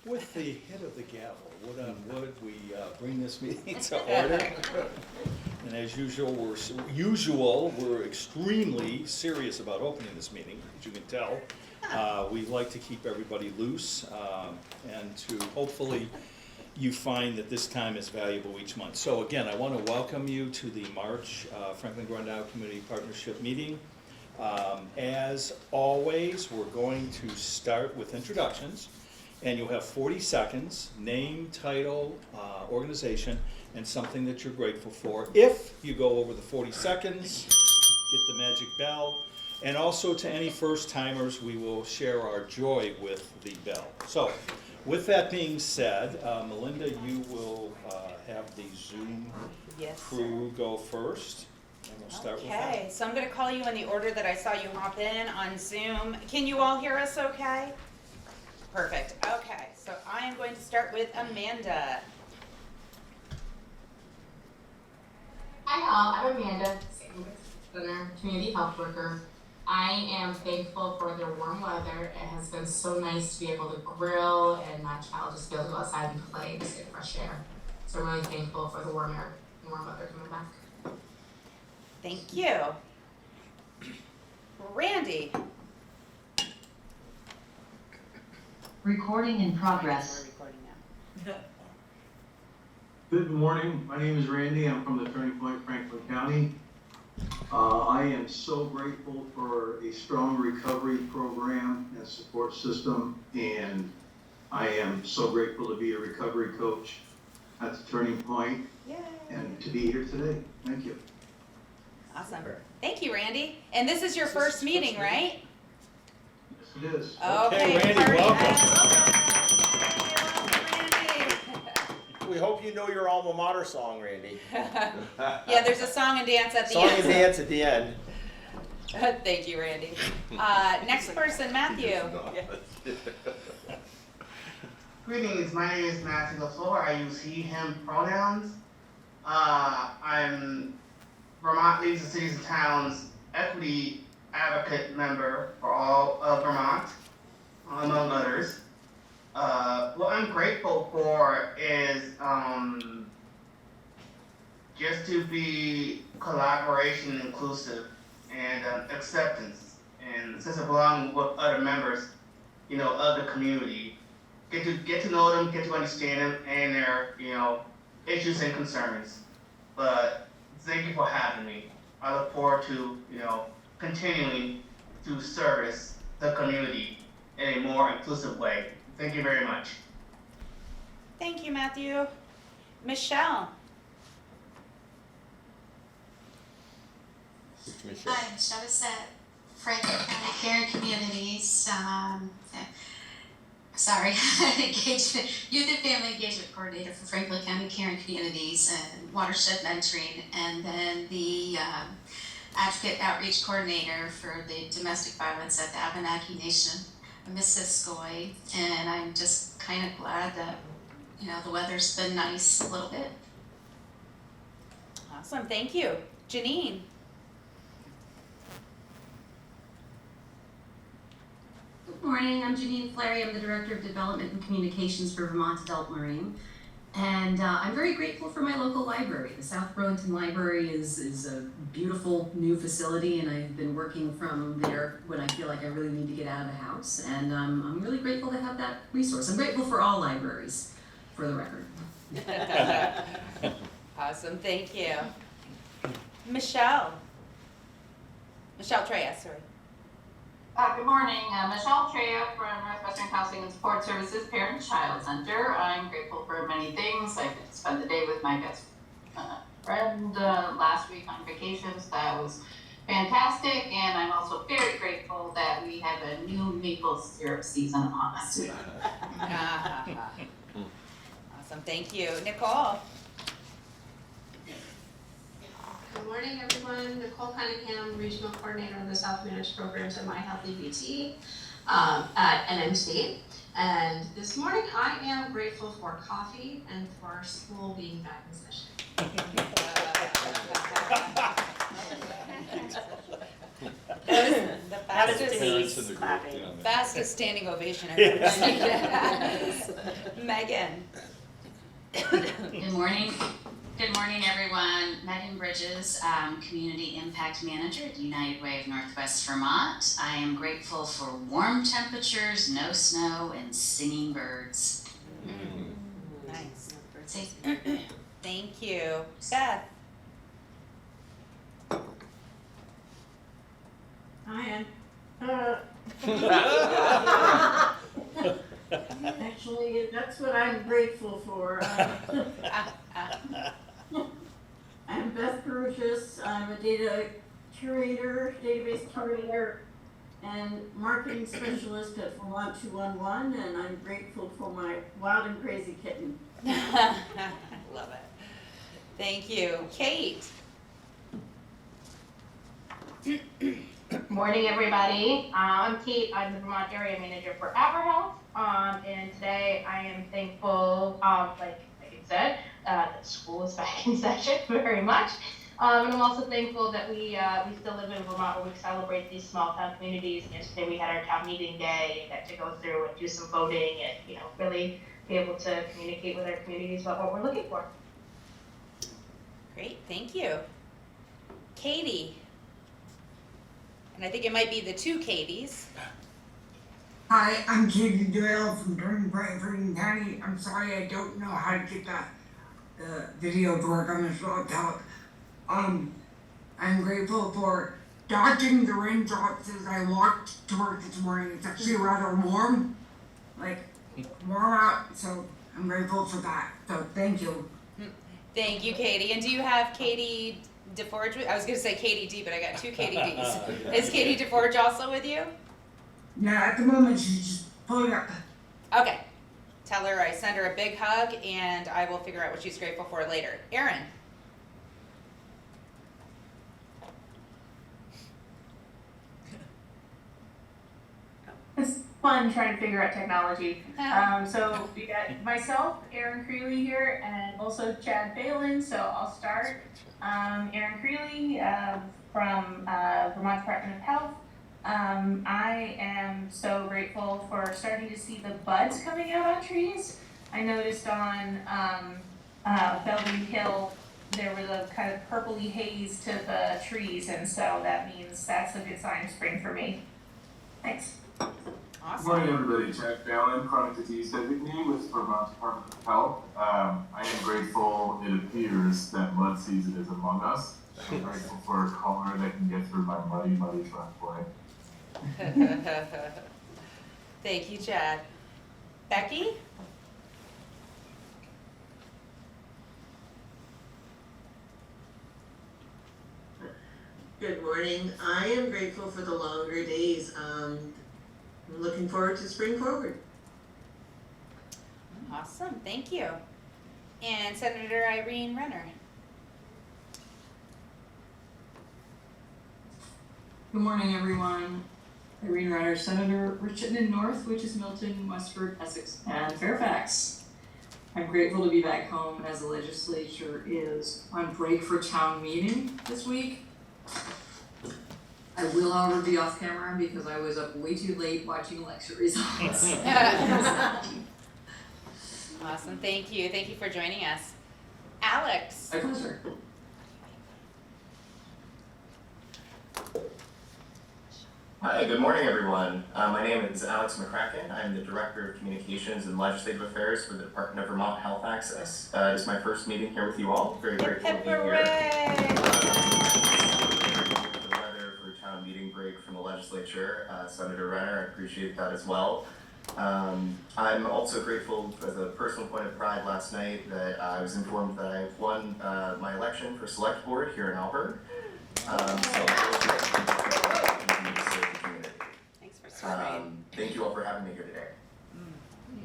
With the hit of the gavel, wood on wood, we bring this meeting to order. And as usual, we're extremely serious about opening this meeting, as you can tell. We like to keep everybody loose, and to hopefully you find that this time is valuable each month. So again, I want to welcome you to the March Franklin-Grandisle Community Partnership meeting. As always, we're going to start with introductions, and you'll have 40 seconds, name, title, organization, and something that you're grateful for. If you go over the 40 seconds, get the magic bell. And also to any first timers, we will share our joy with the bell. So, with that being said, Melinda, you will have the Zoom crew go first. And we'll start with that. Okay, so I'm going to call you in the order that I saw you hop in on Zoom. Can you all hear us okay? Perfect. Okay, so I am going to start with Amanda. Hi, I'm Amanda, community health worker. I am thankful for the warm weather. It has been so nice to be able to grill and my child just be able to go outside and play and just get fresh air. So I'm really thankful for the warm air and warm weather coming back. Thank you. Randy. Recording in progress. We're recording now. Good morning, my name is Randy, I'm from the Turning Point, Franklin County. I am so grateful for a strong recovery program and support system, and I am so grateful to be a recovery coach at the Turning Point. Yay. And to be here today. Thank you. Awesome. Thank you, Randy. And this is your first meeting, right? Yes, it is. Okay, Randy, party welcome. We hope you know your alma mater song, Randy. Yeah, there's a song and dance at the Song end. and dance at the end. Thank you, Randy. Next person, Matthew. Greetings, my name is Matthew LaFleur. I use he, him pronouns. I'm Vermont Leagues of Cities and Towns Equity Advocate member for all of Vermont, among others. What I'm grateful for is just to be collaboration inclusive and acceptance and sense of belonging with other members, of the community. Get to know them, get to understand them and their, issues and concerns. But thank you for having me. I look forward to, continuing to service the community in a more inclusive way. Thank you very much. Thank you, Matthew. Michelle. Michelle. Hi, Michelle Bissett, Franklin County Care and Communities, Youth and Family Engagement Coordinator for Franklin County Care and Communities and Watershed Mentoring, and then the Advocate Outreach Coordinator for the Domestic Violence at the Abenaki Nation, Mrs. Skoy, and I'm just kind of glad that, the weather's been nice a little bit. Awesome, thank you. Janine. Good morning, I'm Janine Fleury. I'm the Director of Development and Communications for Vermont Adult Marine. And I'm very grateful for my local library. The South Burlington Library is a beautiful new facility, and I've been working from there when I feel like I really need to get out of the house. And I'm really grateful to have that resource. I'm grateful for all libraries, for the record. Awesome, thank you. Michelle. Michelle Treya, sorry. Good morning, Michelle Treya from Northwestern Housing and Support Services Parent and Child Center. I'm grateful for many things. I could spend the day with my best friend last week on vacation, so that was fantastic. And I'm also very grateful that we have a new maple syrup season on us. Awesome, thank you. Nicole. Good morning, everyone. Nicole Cunningham, Regional Coordinator of the South Managed Programs at My Healthy BT at NMC. And this morning, I am grateful for coffee and for school being back in session. The That is fastest, Denise Parents in the group, clapping. you know. fastest standing ovation I've ever seen. Megan. Good morning. Good morning, everyone. Megan Bridges, Community Impact Manager at United Way of Northwest Vermont. I am grateful for warm temperatures, no snow, and singing birds. Nice. Say- Thank you. Beth. Hi, actually, that's what I'm grateful for. I'm Beth Burgess. I'm a database curator, and marketing specialist at Vermont 211, and I'm grateful for my wild and crazy kitten. Love it. Thank you. Kate. Morning, everybody. I'm Kate. I'm the Vermont Area Manager for AdverHealth. And today I am thankful, like Megan said, that school is back in session very much. And I'm also thankful that we still live in Vermont where we celebrate these small town communities. And yesterday we had our town meeting day and got to go through and do some voting and, really be able to communicate with our communities about what we're looking for. Great. Thank you. Katie. And I think it might be the two Katies. Hi, I'm Katie Doyle from Durham, Franklin County. I'm sorry I don't know how to get the video to work on this laptop. I'm grateful for dodging the raindrops as I walked to work this morning. It's actually rather warm, warm out, so I'm grateful for that. So thank you. Thank you, Katie. And do you have Katie DeForge? I was going to say Katie D, but I got two Katie Ds. Is Katie DeForge also with you? No, at the moment she's just pulling up. Okay. Tell her I send her a big hug, and I will figure out what she's grateful for later. Erin. It's fun trying to figure out technology. So we got myself, Erin Creeley here, and also Chad Balin. So I'll start. Erin Creeley from Vermont Department of Health. I am so grateful for starting to see the buds coming out on trees. I noticed on Bellevue Hill there was a kind of purpley haze to the trees, and so that means that's a good sign of spring for me. Thanks. Awesome. Good morning, everybody. Chad Fallon, chronic disease designee with Vermont Department of Health. I am grateful it appears that mud season is among us. I'm grateful for a car that can get through my muddy driveway. Thank you, Chad. Becky? Good morning. I am grateful for the longer days. I'm looking forward to spring forward. Awesome. Thank you. And Senator Irene Renner. Good morning, everyone. Irene Renner, Senator for Chittenden North, which is Milton, Westford, Essex, and Fairfax. I'm grateful to be back home as the legislature is on break for town meeting this week. I will, however, be off camera because I was up way too late watching election results. Awesome. Thank you. Thank you for joining us. Alex. My pleasure. Hi, good morning, everyone. My name is Alex McCracken. I'm the Director of Communications and Legislative Affairs for the Department of Vermont Health Access. This is my first meeting here with you all. Very grateful to be here. The weather for town meeting break from the legislature, Senator Renner, I appreciate that as well. I'm also grateful as a personal point of pride last night that I was informed that I won my election for Select Board here in Alberta. Thanks for serving. Thank you all for having me here today.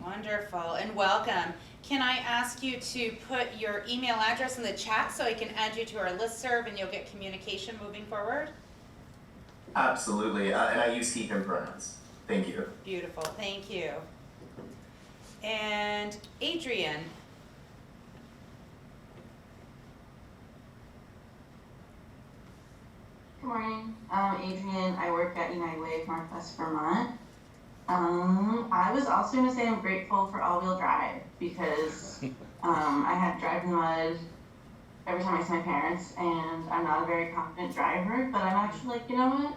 Wonderful, and welcome. Can I ask you to put your email address in the chat so I can add you to our listserv and you'll get communication moving forward? Absolutely, and I use he, him pronouns. Thank you. Beautiful, thank you. And Adrian. Good morning. Adrian. I work at United Way of Northwest Vermont. I was also going to say I'm grateful for all-wheel drive because I had to drive in the mud every time I see my parents, and I'm not a very confident driver, but I'm actually like, you know what?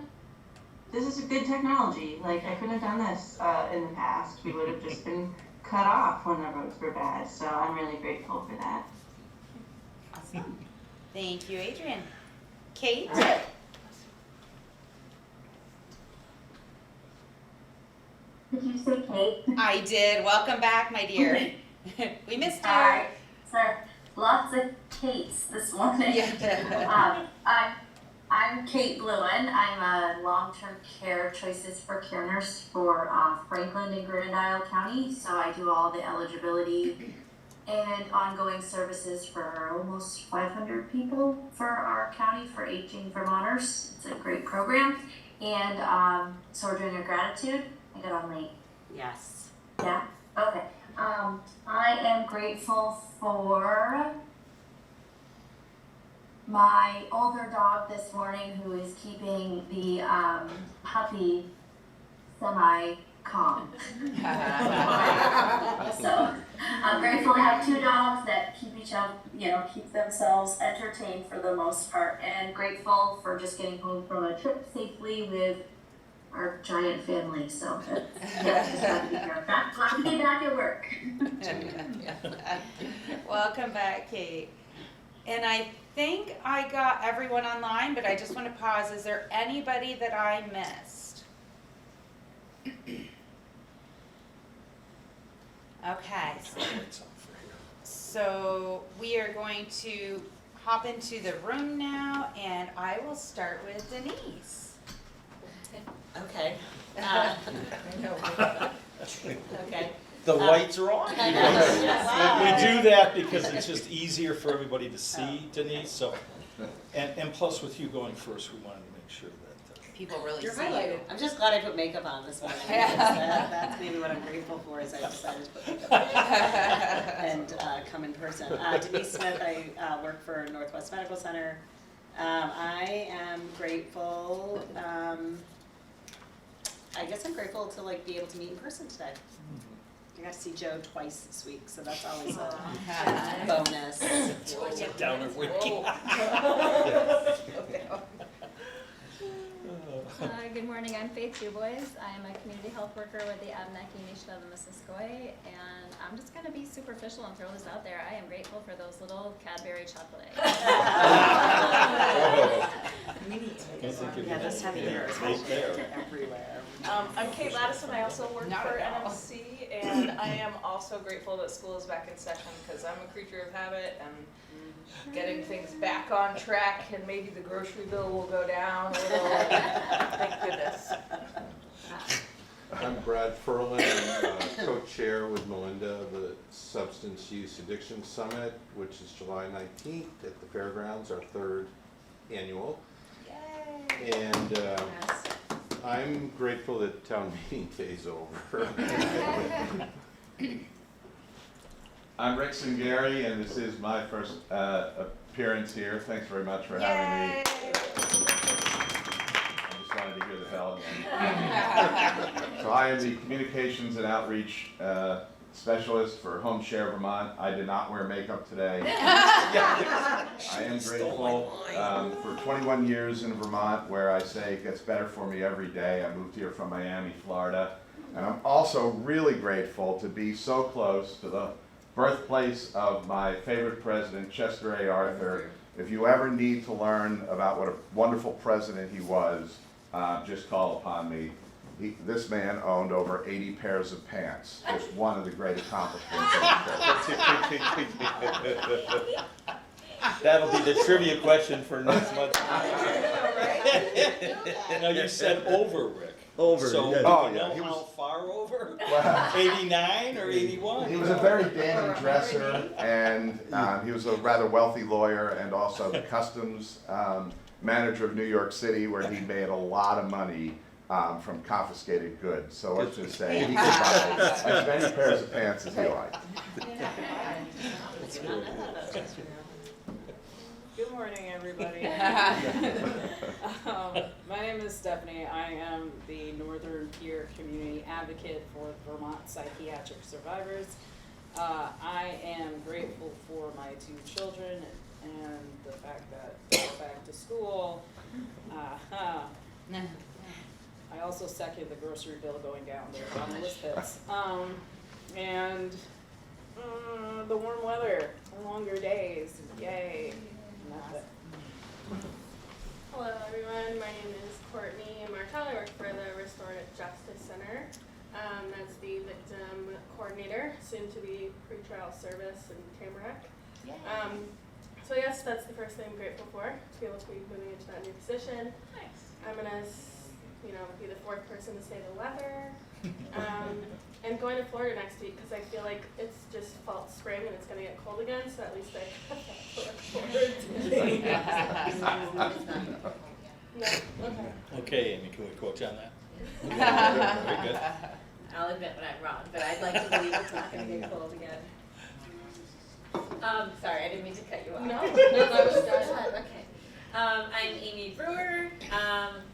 This is a good technology. Like, I couldn't have done this in the past. We would have just been cut off when the roads were bad, so I'm really grateful for that. Awesome. Thank you, Adrian. Kate? Did you say Kate? I did. Welcome back, my dear. We missed you. Hi. So lots of Kates this morning. I'm Kate Bluen. I'm a long-term care choices for care nurse for Franklin and Grenadale County. So I do all the eligibility and ongoing services for almost 500 people for our county for aging Vermonters. It's a great program. And so we're doing a gratitude. I got on late. Yes. Yeah? Okay. I am grateful for my older dog this morning who is keeping the puppy semi-calm. So I'm grateful to have two dogs that keep each other, keep themselves entertained for the most part, and grateful for just getting home from a trip safely with our giant family. So just glad to be here. Glad to be back at work. Welcome back, Kate. And I think I got everyone online, but I just want to pause. Is there anybody that I missed? Okay. So we are going to hop into the room now, and I will start with Denise. Okay. Okay. The lights are on. I know. We do that because it's just easier for everybody to see, Denise, so, and plus with you going first, we wanted to make sure that. People really You're see highlighted. you. I'm just glad I put makeup on this morning. That's maybe what I'm grateful for is I decided to put makeup on and come in person. Denise Smith, I work for Northwest Medical Center. I am grateful, I guess I'm grateful to be able to meet in person today. I got to see Joe twice this week, so that's always a bonus. It's a downer week. Good morning, I'm Faith Dubois. I'm a community health worker with the Abenaki Nation of the Missisquoi, and I'm just going to be superficial and throw this out there. I am grateful for those little Cadbury chocolate eggs. We need to. Yeah, this time of year is everywhere. I'm Kate Laddison. I also work Not for at all. NMC, and I am also grateful that school is back in session because I'm a creature of habit and getting things back on track, and maybe the grocery bill will go down a little. Thank goodness. I'm Brad Furlan. I'm co-chair with Melinda of the Substance Use Addiction Summit, which is July 19th at the fairgrounds, our third annual. Yay. And I'm grateful that town meeting day is over. I'm Rick Singari, and this is my first appearance here. Thanks very much for having me. I just wanted to hear the bell again. So I am the Communications and Outreach Specialist for Home Share Vermont. I did not wear makeup today. I am grateful for 21 years in Vermont, where I say it gets better for me every day. I moved here from Miami, Florida. And I'm also really grateful to be so close to the birthplace of my favorite president, Chester A. Arthur. If you ever need to learn about what a wonderful president he was, just call upon me. This man owned over 80 pairs of pants. Just one of the great accomplishments of the That'll be the trivia question for next month. Now you said over, Rick. Over, So, yes. Oh, do you yeah, know he how was- far over? Wow. 89 or 81? He was a very dandy dresser, and he was a rather wealthy lawyer, and also the customs manager of New York City, where he made a lot of money from confiscated goods. So let's just say he could buy as many pairs of pants as he liked. Good morning, everybody. My name is Stephanie. I am the Northern Peer Community Advocate for Vermont Psychiatric Survivors. I am grateful for my 2 children and the fact that they're back to school. I also second the grocery bill going down there on the list pits. And the warm weather, longer days, yay. And that's it. Hello everyone, my name is Courtney Martell. I work for the Restorative Justice Center. That's the victim coordinator, soon to be pretrial service in Tamarack. So yes, that's the first thing I'm grateful for, to be able to be moving into that new position. Nice. I'm gonna, be the 4th person to say the weather. And going to Florida next week because I feel like it's just fall, spring, and it's gonna get cold again. So at least I have that to look forward to. No. Okay. Okay, Amy, can we quote you on that? Very good. I'll admit when I'm wrong, but I'd like to believe it's not gonna get cold again. Sorry, I didn't mean to cut you off. No, I was done. Okay. I'm Amy Brewer,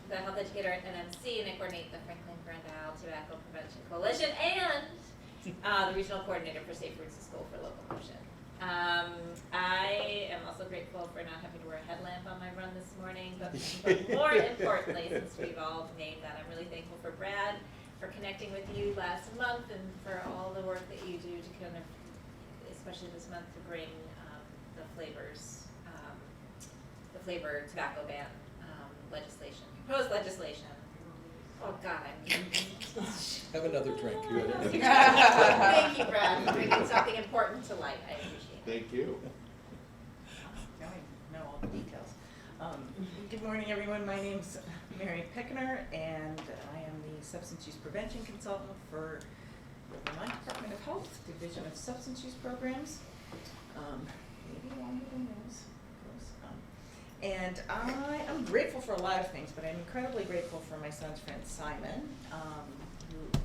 the health educator at NMC, and I coordinate the Franklin Grandisle Tobacco Prevention Coalition and the regional coordinator for Safe Routes to School for Locomotion. I am also grateful for not having to wear a headlamp on my run this morning, but more importantly, since we've all named that, I'm really thankful for Brad for connecting with you last month and for all the work that you do to kind of, especially this month, to bring the flavor tobacco ban legislation, proposed legislation. Oh God, Have another drink. Thank you, Brad, for bringing something important to light. I appreciate it. Thank you. Now I know all the details. Good morning, everyone. My name's Mary Pickner, and I am the Substance Use Prevention Consultant for the Vermont Department of Health, Division of Substance Use Programs. Maybe longer than this. And I am grateful for a lot of things, but I'm incredibly grateful for my son's friend Simon, who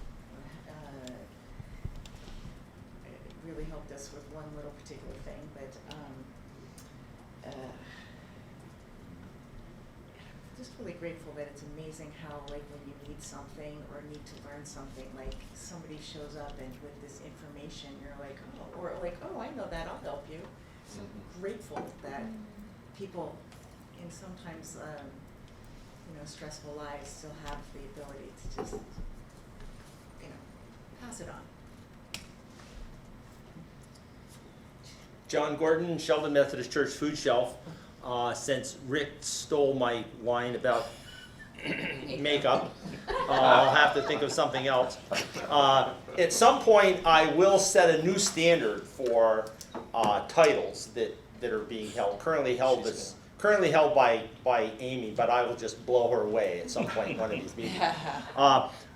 really helped us with one little particular thing. But just really grateful that it's amazing how, like, when you need something or need to learn something, like somebody shows up and with this information, you're like, oh, or like, oh, I know that, I'll help you. So I'm grateful that people in sometimes, stressful lives still have the ability to just, pass it on. John Gordon, Sheldon Methodist Church Food Shelf. Since Rick stole my line about makeup, I'll have to think of something else. At some point, I will set a new standard for titles that are being held. Currently held by Amy, but I will just blow her away at some point in one of these meetings.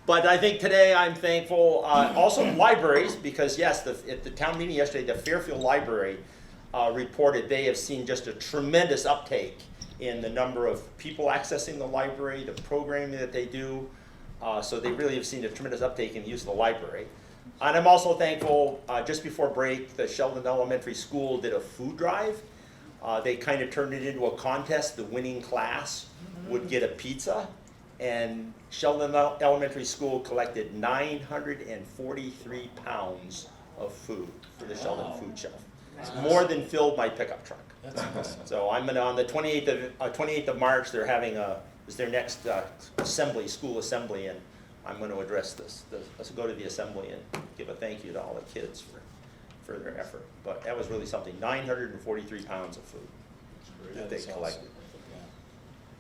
But I think today I'm thankful, also libraries, because yes, at the town meeting yesterday, the Fairfield Library reported they have seen just a tremendous uptake in the number of people accessing the library, the programming that they do. So they really have seen a tremendous uptake in the use of the library. And I'm also thankful, just before break, the Sheldon Elementary School did a food drive. They kind of turned it into a contest. The winning class would get a pizza. And Sheldon Elementary School collected 943 pounds of food for the Sheldon Food Shelf. It's more than filled my pickup truck. That's awesome. So I'm gonna, on the 28th of March, they're having it's their next school assembly, and I'm gonna address this. Let's go to the assembly and give a thank you to all the kids for their effort. But that was really something, 943 pounds of food that they collected.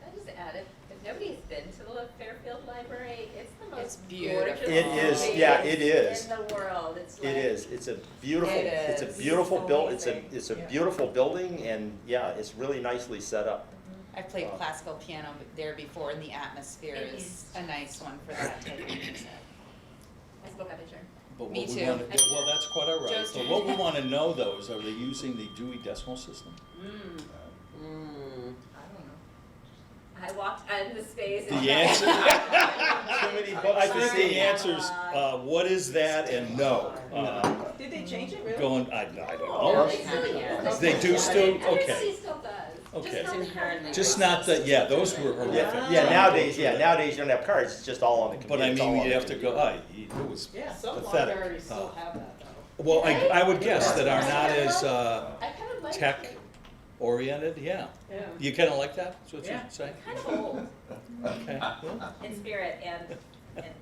Can I just add, if nobody's been to the Fairfield Library, it's the most beautiful. gorgeous It is, yeah, it is. in the world. It's like, It is. It's a beautiful. It It's a is. beautiful build. Amazing. It's a beautiful building, and yeah, it's really nicely set up. I've played classical piano there before, and the atmosphere is a nice one for that type of music. I spoke out of turn. But Me what we too. wanna, well, that's quite all right. Joe's But turn. what we want to know, though, is are they using the Dewey Decimal System? I walked out in the space. The answer. I think the answer's what is that and no. Did they change it really? Going, I don't know. No, they still use it. They do still. Okay. NMC still does. Okay. Just inherently Just not the, yeah, those were horrific. Yeah, nowadays you don't have cars, it's just all on the computer. But I it's all mean, on you the have to computer. go, it was Yeah, some pathetic. libraries still have that though. Well, I would guess that are not as I kind of like tech it. oriented, yeah. Yeah. You kinda like that, is what you're Yeah. saying? Kind of old Okay, well, in spirit and getting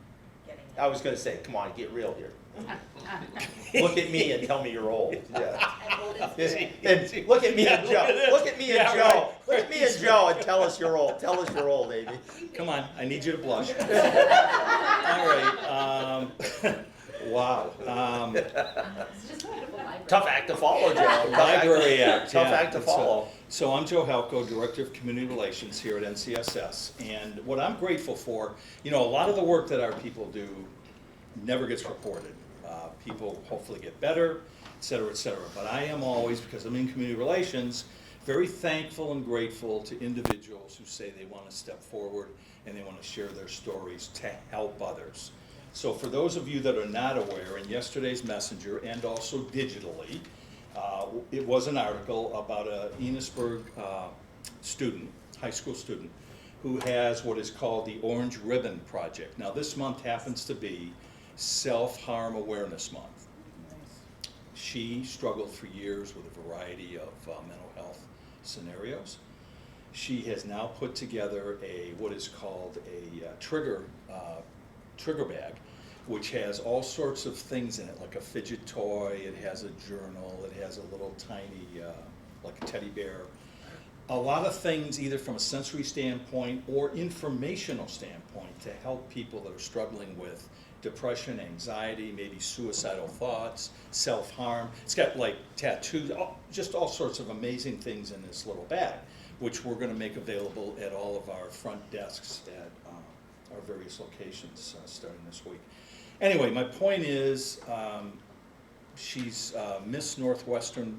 I was gonna say, come on, get real here. Look at me and tell me you're old. Yeah. and old in spirit. And look at me and Yeah, Joe. look at Look at me and Yeah, Joe. right. Look at me and Joe and tell us you're old. Tell us you're old, Amy. come on, I need you to blush. All right, wow. It's just a beautiful library. Tough act to follow, Joe. Tough act to- Library Act, Tough yeah. act to follow. So I'm Joe Halko, Director of Community Relations here at NCSS. And what I'm grateful for, a lot of the work that our people do never gets reported. People hopefully get better, et cetera, et cetera. But I am always, because I'm in community relations, very thankful and grateful to individuals who say they want to step forward and they want to share their stories to help others. So for those of you that are not aware, in yesterday's Messenger and also digitally, it was an article about a Enosburg student, high school student, who has what is called the Orange Ribbon Project. Now this month happens to be Self-Harm Awareness Month. She struggled for years with a variety of mental health scenarios. She has now put together what is called a trigger bag, which has all sorts of things in it, like a fidget toy, it has a journal, it has a little tiny, like a teddy bear. A lot of things either from a sensory standpoint or informational standpoint to help people that are struggling with depression, anxiety, maybe suicidal thoughts, self-harm. It's got like tattoos, just all sorts of amazing things in this little bag, which we're gonna make available at all of our front desks at our various locations starting this week. Anyway, my point is, she's Miss Northwestern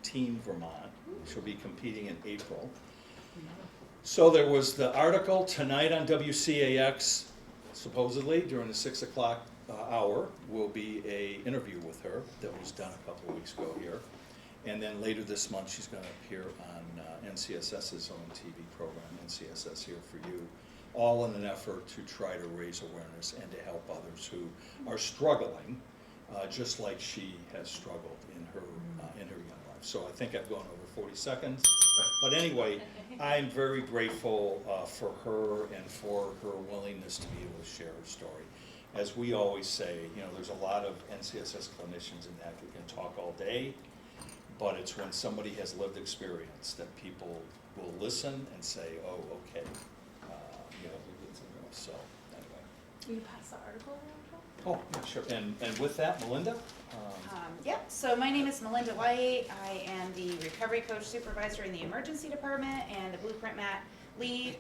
Teen Vermont. She'll be competing in April. So there was the article tonight on WCAX, supposedly during the 6 o'clock hour will be a interview with her that was done a couple of weeks ago here. And then later this month, she's gonna appear on NCSS's own TV program, NCSS Here For You, all in an effort to try to raise awareness and to help others who are struggling, just like she has struggled in her young life. So I think I've gone over 40 seconds. But anyway, I'm very grateful for her and for her willingness to be able to share her story. As we always say, there's a lot of NCSS clinicians in that who can talk all day, but it's when somebody has lived experience that people will listen and say, oh, okay. So, anyway. Will you pass the article Oh, around? yeah, sure. And with that, Melinda? Yep, so my name is Melinda White. I am the recovery coach supervisor in the emergency department and the Blueprint Mat lead.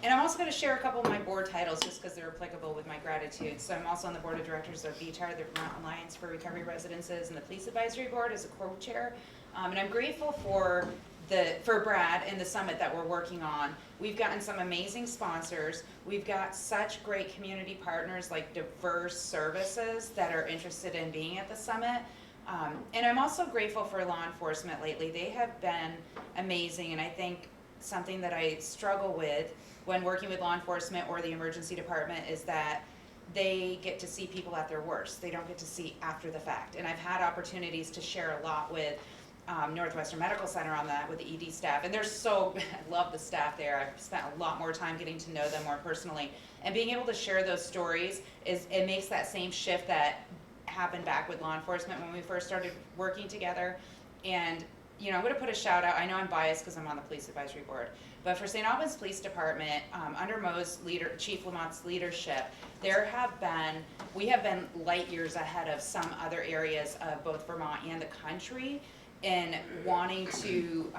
And I'm also going to share a couple of my board titles just because they're applicable with my gratitude. So I'm also on the board of directors of VTAR, the Vermont Alliance for Recovery Residences, and the Police Advisory Board as a co-chair. And I'm grateful for Brad and the summit that we're working on. We've gotten some amazing sponsors. We've got such great community partners like Diverse Services that are interested in being at the summit. And I'm also grateful for law enforcement lately. They have been amazing, and I think something that I struggle with when working with law enforcement or the emergency department is that they get to see people at their worst. They don't get to see after the fact. And I've had opportunities to share a lot with Northwestern Medical Center on that with the ED staff, and I love the staff there. I've spent a lot more time getting to know them more personally, and being able to share those stories it makes that same shift that happened back with law enforcement when we first started working together. And I'm going to put a shout out. I know I'm biased because I'm on the Police Advisory Board, but for St. Albans Police Department, under Chief Lamont's leadership, we have been light years ahead of some other areas of both Vermont and the country in wanting to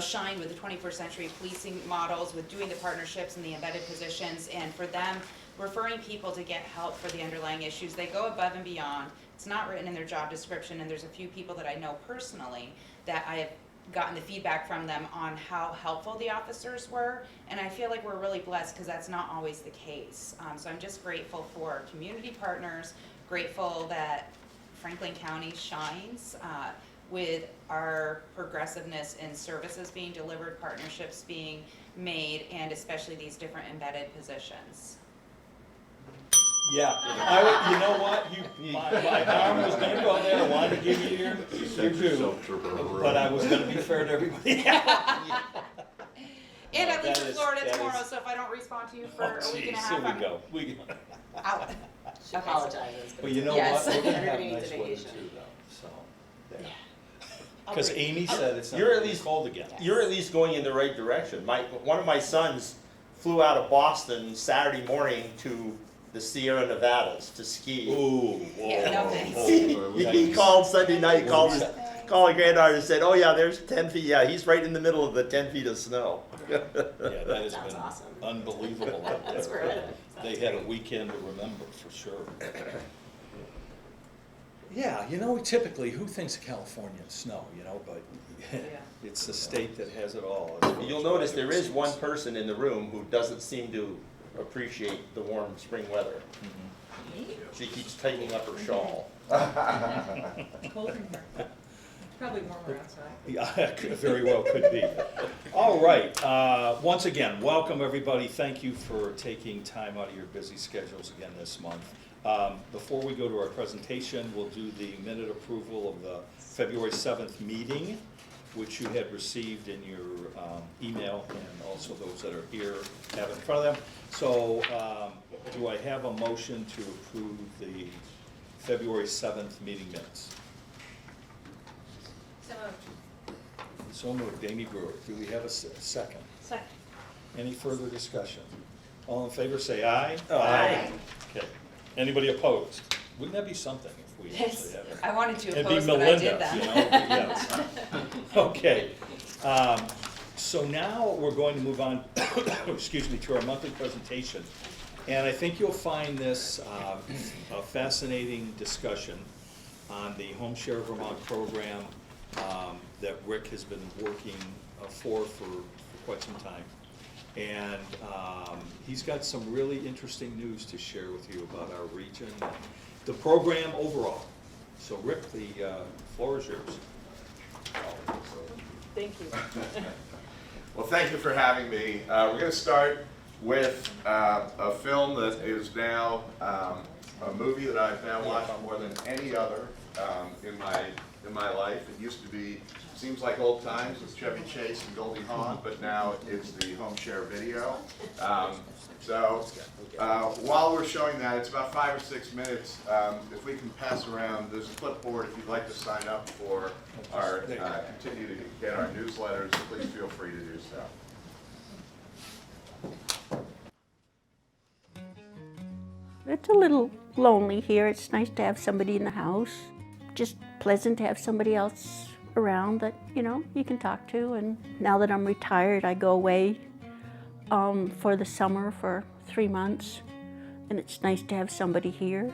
shine with the 21st century policing models, with doing the partnerships and the embedded positions, and for them referring people to get help for the underlying issues. They go above and beyond. It's not written in their job description, and there's a few people that I know personally that I have gotten the feedback from them on how helpful the officers were, and I feel like we're really blessed because that's not always the case. So I'm just grateful for community partners, grateful that Franklin County shines with our progressiveness in services being delivered, partnerships being made, and especially these different embedded positions. Yeah, you know what, my arm was gonna go there, I wanted to give you your due, but I was gonna be fair to everybody. And I leave That for is- Florida that tomorrow, is- so if I don't respond to you for Oh, a week and a geez, half, here I'm we go, out. She apologizes. But you know Yes. what, we're gonna have Everybody needs nice a weather vacation. too, though, so, there. I'll Cause bring- Amy said it's not You're at gonna be least- cold again. You're at least going in the right direction. One of my sons flew out of Boston Saturday morning to the Sierra Nevadas to ski. Ooh, Yeah, no thanks. He called Sunday night, called his granddaughter and said, "Oh yeah, there's 10 feet. Yeah, he's right in the middle of the 10 feet of snow." Yeah, that has Sounds been awesome. unbelievable out That's there. great. They had a weekend to remember, for sure. Yeah, you know, typically, who thinks of California and snow, you know, but it's the state that has it all. as far You'll as notice weather there is seems. one person in the room who doesn't seem to appreciate the warm spring weather. She keeps tightening up her shawl. Cold in here. Probably warmer outside. Yeah, very well could be. All right, once again, welcome everybody. Thank you for taking time out of your busy schedules again this month. Before we go to our presentation, we'll do the minute approval of the February 7th meeting, which you had received in your email, and also those that are here have it in front of them. So do I have a motion to approve the February 7th meeting minutes? So moved. So moved, Amy Brewer. Do we have a second? Second. Any further discussion? All in favor, say aye. Aye. Okay. Anybody opposed? Wouldn't that be something if we Yes, actually had it? I wanted to It'd be oppose, but I Melinda, did that. you know, yes. Okay. So now we're going to move on, excuse me, to our monthly presentation. And I think you'll find this a fascinating discussion on the Home Share Vermont program that Rick has been working for quite some time. And he's got some really interesting news to share with you about our region, and the program overall. So Rick, the floor is yours. Thank you. Well, thank you for having me. We're going to start with a film that is now a movie that I've now watched more than any other in my life. It used to be, seems like old times with Chevy Chase and Goldie Hawn, but now it's the Home Share Video. While we're showing that, it's about 5 or 6 minutes. If we can pass around, there's a clipboard. If you'd like to sign up for our, continue to get our newsletters, please feel free to do so. It's a little lonely here. It's nice to have somebody in the house. Just pleasant to have somebody else around that, you know, you can talk to. And now that I'm retired, I go away for the summer for 3 months. And it's nice to have somebody here.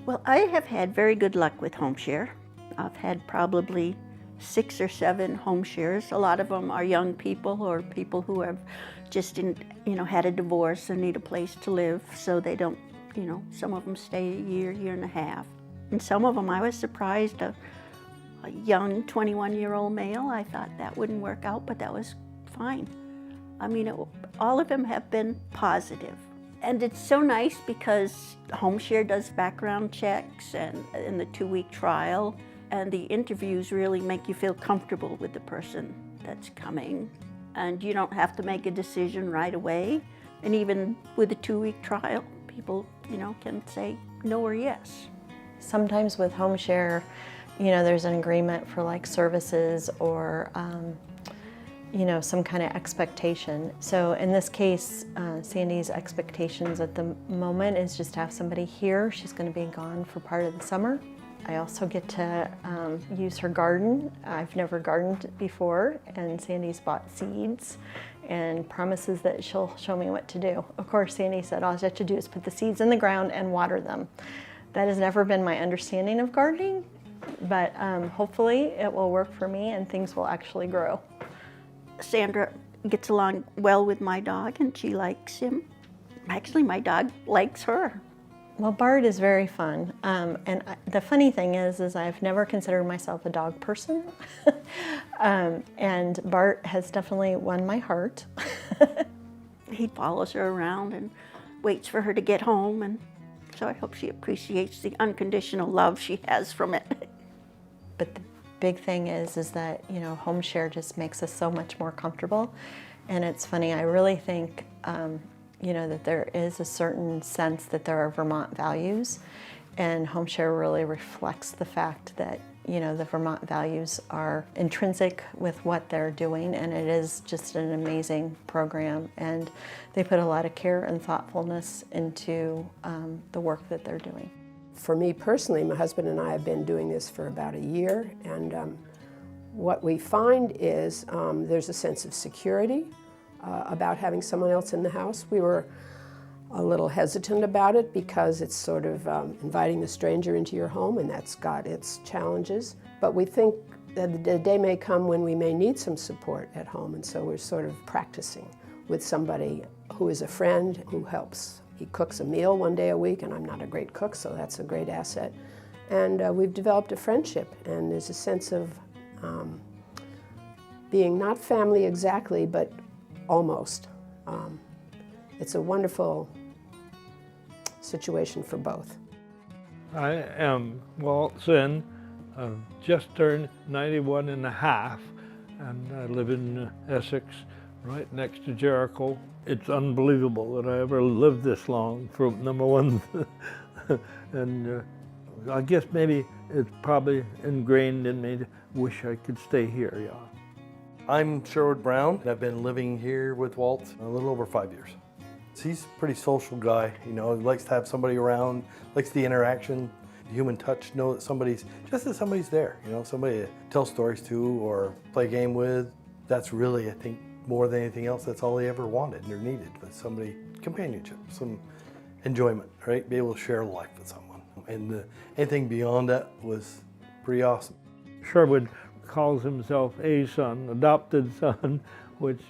Well, I have had very good luck with home share. I've had probably 6 or 7 home shares. A lot of them are young people or people who have just, had a divorce and need a place to live, so they don't, some of them stay a year, year and a half. And some of them, I was surprised, a young 21-year-old male, I thought that wouldn't work out, but that was fine. I mean, all of them have been positive. And it's so nice because home share does background checks and in the 2-week trial, and the interviews really make you feel comfortable with the person that's coming. And you don't have to make a decision right away. And even with a 2-week trial, people, can say no or yes. Sometimes with home share, there's an agreement for like services or, some kind of expectation. So in this case, Sandy's expectations at the moment is just to have somebody here. She's going to be gone for part of the summer. I also get to use her garden. I've never gardened before, and Sandy's bought seeds and promises that she'll show me what to do. Of course, Sandy said all I have to do is put the seeds in the ground and water them. That has never been my understanding of gardening, but hopefully it will work for me and things will actually grow. Sandra gets along well with my dog and she likes him. Actually, my dog likes her. Well, Bart is very fun. The funny thing is I've never considered myself a dog person. And Bart has definitely won my heart. He follows her around and waits for her to get home, and so I hope she appreciates the unconditional love she has from it. But the big thing is that, you know, home share just makes us so much more comfortable. And it's funny, I really think, you know, that there is a certain sense that there are Vermont values, and home share really reflects the fact that, you know, the Vermont values are intrinsic with what they're doing, and it is just an amazing program, and they put a lot of care and thoughtfulness into the work that they're doing. For me personally, my husband and I have been doing this for about a year, and what we find is there's a sense of security about having someone else in the house. We were a little hesitant about it because it's sort of inviting a stranger into your home, and that's got its challenges. But we think that the day may come when we may need some support at home, and so we're sort of practicing with somebody who is a friend who helps. He cooks a meal one day a week, and I'm not a great cook, so that's a great asset. And we've developed a friendship, and there's a sense of being not family exactly, but almost. It's a wonderful situation for both. I am Walt Zinn. I've just turned 91 and a half, and I live in Essex, right next to Jericho. It's unbelievable that I ever lived this long, for number one. And I guess maybe it's probably ingrained in me to wish I could stay here, yeah. I'm Sherwood Brown. I've been living here with Walt a little over 5 years. He's a pretty social guy, you know, he likes to have somebody around, likes the interaction, the human touch, know that somebody's there, you know, somebody to tell stories to or play a game with. That's really, I think, more than anything else, that's all he ever wanted or needed, was somebody, companionship, some enjoyment, right? Be able to share life with someone. And anything beyond that was pretty awesome. Sherwood calls himself a son, adopted son, which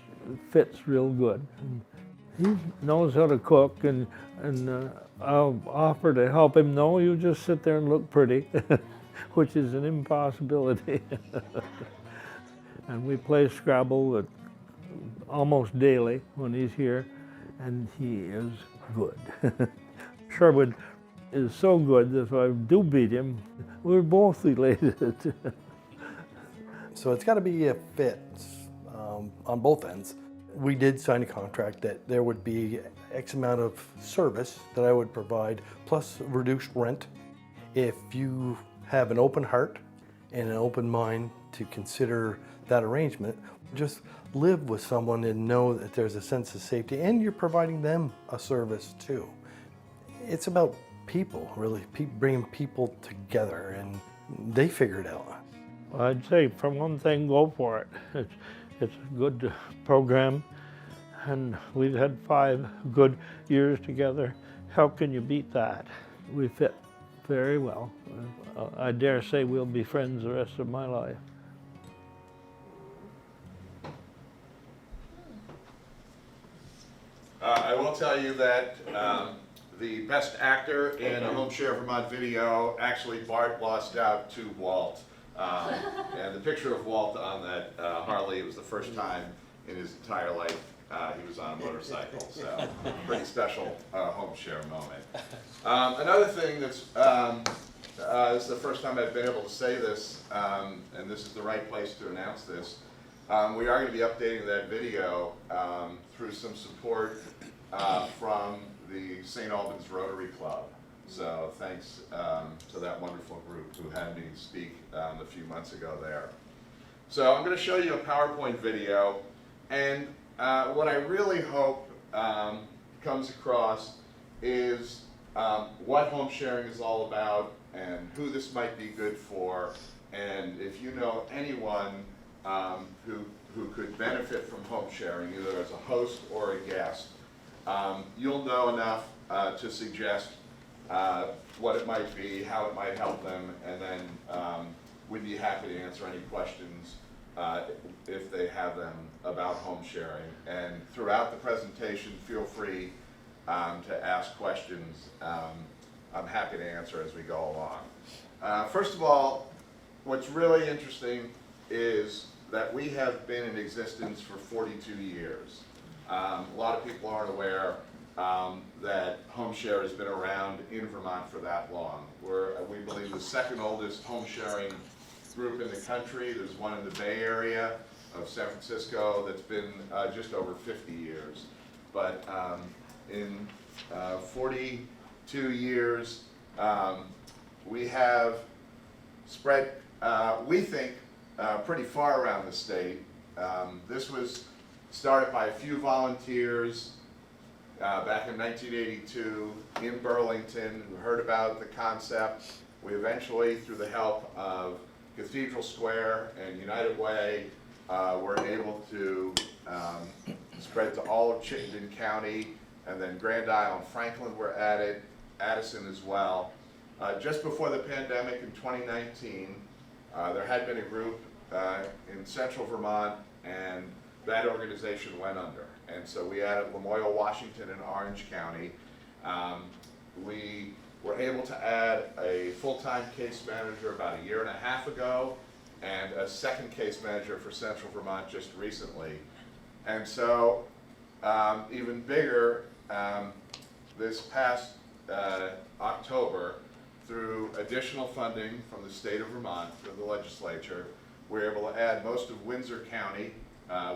fits real good. And he knows how to cook, and I'll offer to help him. No, you just sit there and look pretty, which is an impossibility. And we play Scrabble almost daily when he's here, and he is good. Sherwood is so good that if I do beat him, we're both elated. So it's got to be a fit on both ends. We did sign a contract that there would be X amount of service that I would provide, plus reduced rent. If you have an open heart and an open mind to consider that arrangement, just live with someone and know that there's a sense of safety, and you're providing them a service too. It's about people, really, bringing people together, and they figure it out. I'd say, for one thing, go for it. It's a good program, and we've had 5 good years together. How can you beat that? We fit very well. I dare say we'll be friends the rest of my life. I will tell you that the best actor in a Home Share Vermont video, actually Bart lost out to Walt. And the picture of Walt on that Harley, it was the first time in his entire life he was on a motorcycle, so pretty special Home Share moment. Another thing that's, this is the first time I've been able to say this, and this is the right place to announce this. We are going to be updating that video through some support from the St. Albans Rotary Club. So thanks to that wonderful group who had me speak a few months ago there. So I'm going to show you a PowerPoint video, and what I really hope comes across is what home sharing is all about and who this might be good for, and if you know anyone who could benefit from home sharing, either as a host or a guest, you'll know enough to suggest what it might be, how it might help them, and then we'd be happy to answer any questions if they have them about home sharing. And throughout the presentation, feel free to ask questions I'm happy to answer as we go along. First of all, what's really interesting is that we have been in existence for 42 years. A lot of people aren't aware that home share has been around in Vermont for that long. We're, we believe, the second oldest home sharing group in the country. There's one in the Bay Area of San Francisco that's been just over 50 years. But in 42 years, we have spread, we think, pretty far around the state. This was started by a few volunteers back in 1982 in Burlington who heard about the concept. We eventually, through the help of Cathedral Square and United Way, were able to spread to all of Chittenden County, and then Grand Isle and Franklin were added, Addison as well. Just before the pandemic in 2019, there had been a group in central Vermont, and that organization went under. And so we added Lamoille, Washington, and Orange County. We were able to add a full-time case manager about a year and a half ago, and a second case manager for central Vermont just recently. And so even bigger, this past October, through additional funding from the state of Vermont, through the legislature, we're able to add most of Windsor County.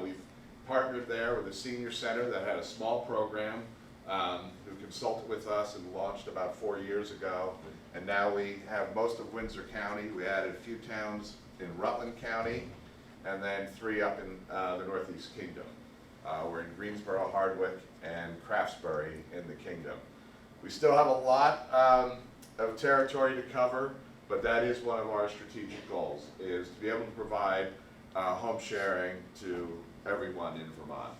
We've partnered there with a senior center that had a small program who consulted with us and launched about 4 years ago. And now we have most of Windsor County. We added a few towns in Rutland County, and then 3 up in the Northeast Kingdom. We're in Greensboro, Hardwick, and Craftsbury in the Kingdom. We still have a lot of territory to cover, but that is one of our strategic goals, is to be able to provide home sharing to everyone in Vermont.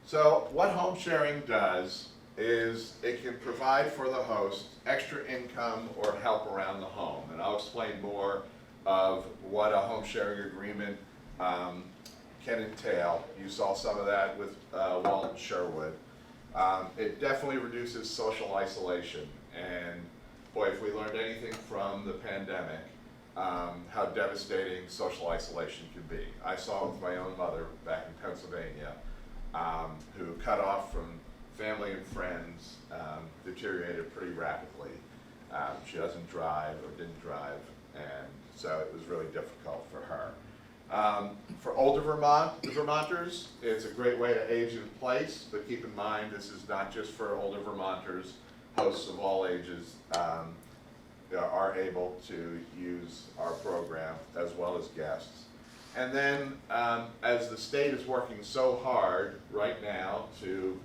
So what home sharing does is it can provide for the host extra income or help around the home. And I'll explain more of what a home sharing agreement can entail. You saw some of that with Walton Sherwood. It definitely reduces social isolation. And boy, if we learned anything from the pandemic, how devastating social isolation can be. I saw it with my own mother back in Pennsylvania, who cut off from family and friends, deteriorated pretty rapidly. She doesn't drive or didn't drive, and so it was really difficult for her. For older Vermonters, it's a great way to age in place, but keep in mind this is not just for older Vermonters. Hosts of all ages are able to use our program, as well as guests. And then as the state is working so hard right now to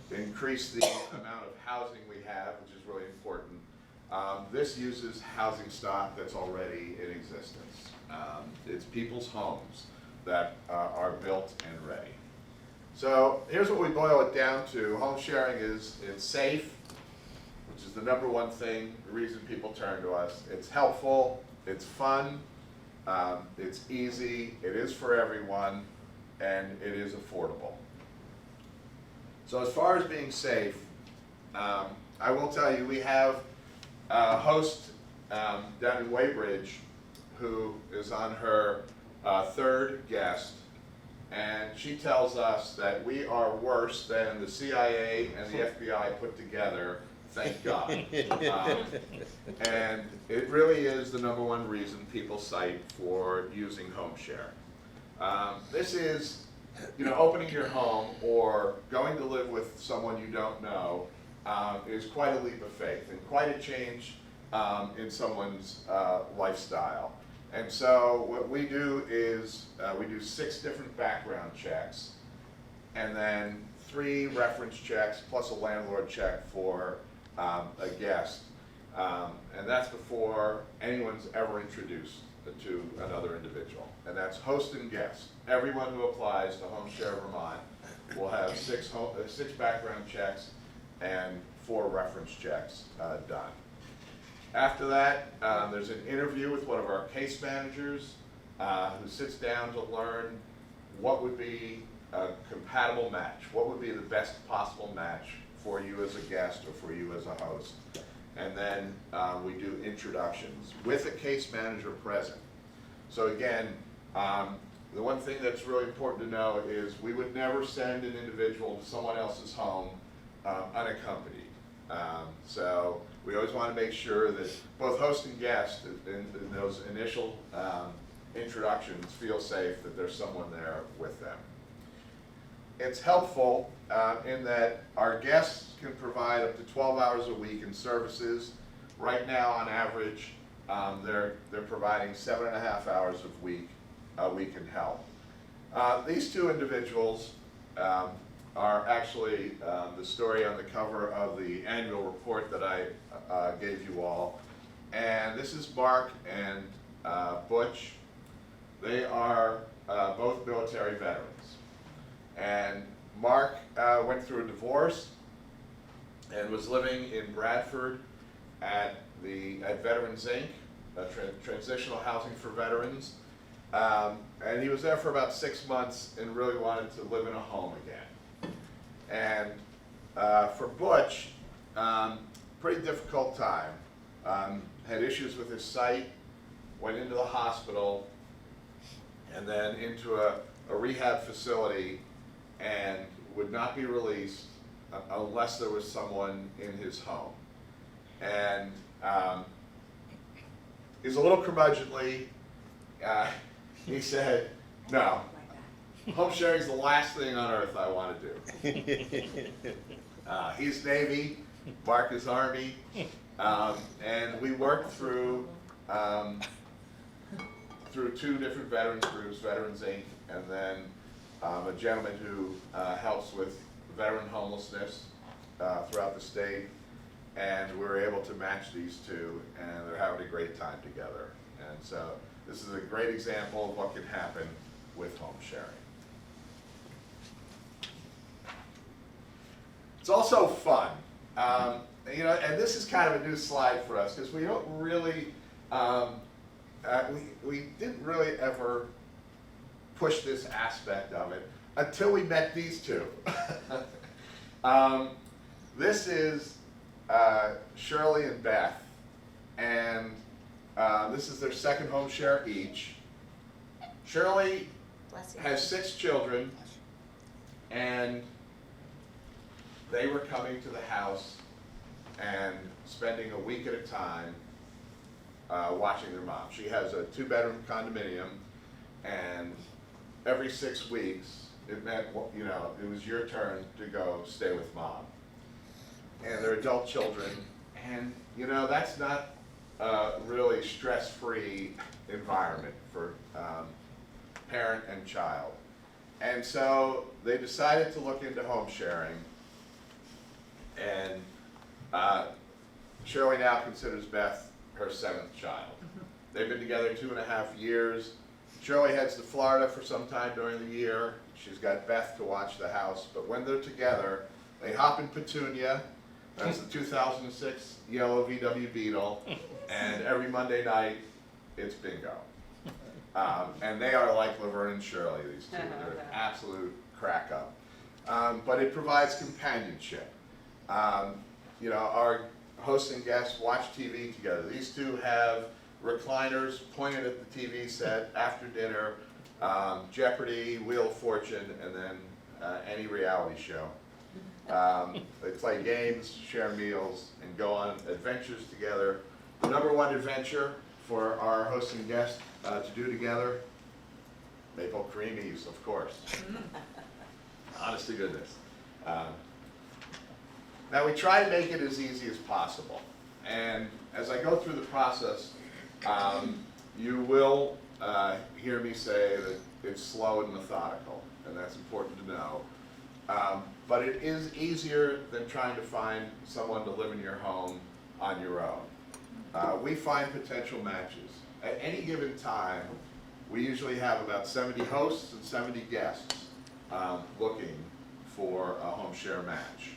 increase the amount of housing we have, which is really important, this uses housing stock that's already in existence. It's people's homes that are built and ready. So here's what we boil it down to. Home sharing is it's safe, which is the #1 thing, the reason people turn to us. It's helpful, it's fun, it's easy, it is for everyone, and it is affordable. So as far as being safe, I will tell you, we have a host down in Weybridge who is on her 3rd guest, and she tells us that we are worse than the CIA and the FBI put together, thank God. And it really is the #1 reason people cite for using home share. This is, opening your home or going to live with someone you don't know is quite a leap of faith and quite a change in someone's lifestyle. And so what we do is we do 6 different background checks, and then 3 reference checks plus a landlord check for a guest. And that's before anyone's ever introduced to another individual. And that's host and guest. Everyone who applies to Home Share Vermont will have 6 background checks and 4 reference checks done. After that, there's an interview with one of our case managers who sits down to learn what would be a compatible match. What would be the best possible match for you as a guest or for you as a host? And then we do introductions with a case manager present. So again, the one thing that's really important to know is we would never send an individual to someone else's home unaccompanied. So we always want to make sure that both host and guest in those initial introductions feel safe, that there's someone there with them. It's helpful in that our guests can provide up to 12 hours a week in services. Right now, on average, they're providing 7.5 hours a week in help. These two individuals are actually the story on the cover of the annual report that I gave you all. And this is Mark and Butch. They are both military veterans. And Mark went through a divorce and was living in Bradford at Veterans Inc., transitional housing for veterans. And he was there for about 6 months and really wanted to live in a home again. And for Butch, pretty difficult time. Had issues with his sight, went into the hospital, and then into a rehab facility, and would not be released unless there was someone in his home. And he's a little curmudgeonly. He said, no, home sharing is the last thing on earth I want to do. He's Navy, Mark is Army, and we worked through two different veterans groups, Veterans Inc., and then a gentleman who helps with veteran homelessness throughout the state, and we were able to match these two, and they're having a great time together. And so this is a great example of what can happen with home sharing. It's also fun. You know, and this is kind of a new slide for us because we don't really, we didn't really ever push this aspect of it until we met these two. This is Shirley and Beth, and this is their second home share each. Shirley has 6 children, and they were coming to the house and spending a week at a time watching their mom. She has a 2-bedroom condominium, and every 6 weeks it meant, you know, it was your turn to go stay with mom. And they're adult children, and you know, that's not a really stress-free environment for parent and child. And so they decided to look into home sharing, and Shirley now considers Beth her 7th child. They've been together 2.5 years. Shirley heads to Florida for some time during the year. She's got Beth to watch the house, but when they're together, they hop in Petunia. That's the 2006 yellow VW Beetle, and every Monday night, it's bingo. And they are like Laverne and Shirley, these two. They're an absolute crack up. But it provides companionship. You know, our hosts and guests watch TV together. These two have recliners pointed at the TV set after dinner, Jeopardy, Wheel of Fortune, and then any reality show. They play games, share meals, and go on adventures together. The #1 adventure for our hosts and guests to do together, maple creamies, of course. Honest to goodness. Now we try to make it as easy as possible. And as I go through the process, you will hear me say that it's slow and methodical, and that's important to know. But it is easier than trying to find someone to live in your home on your own. We find potential matches. At any given time, we usually have about 70 hosts and 70 guests looking for a home share match.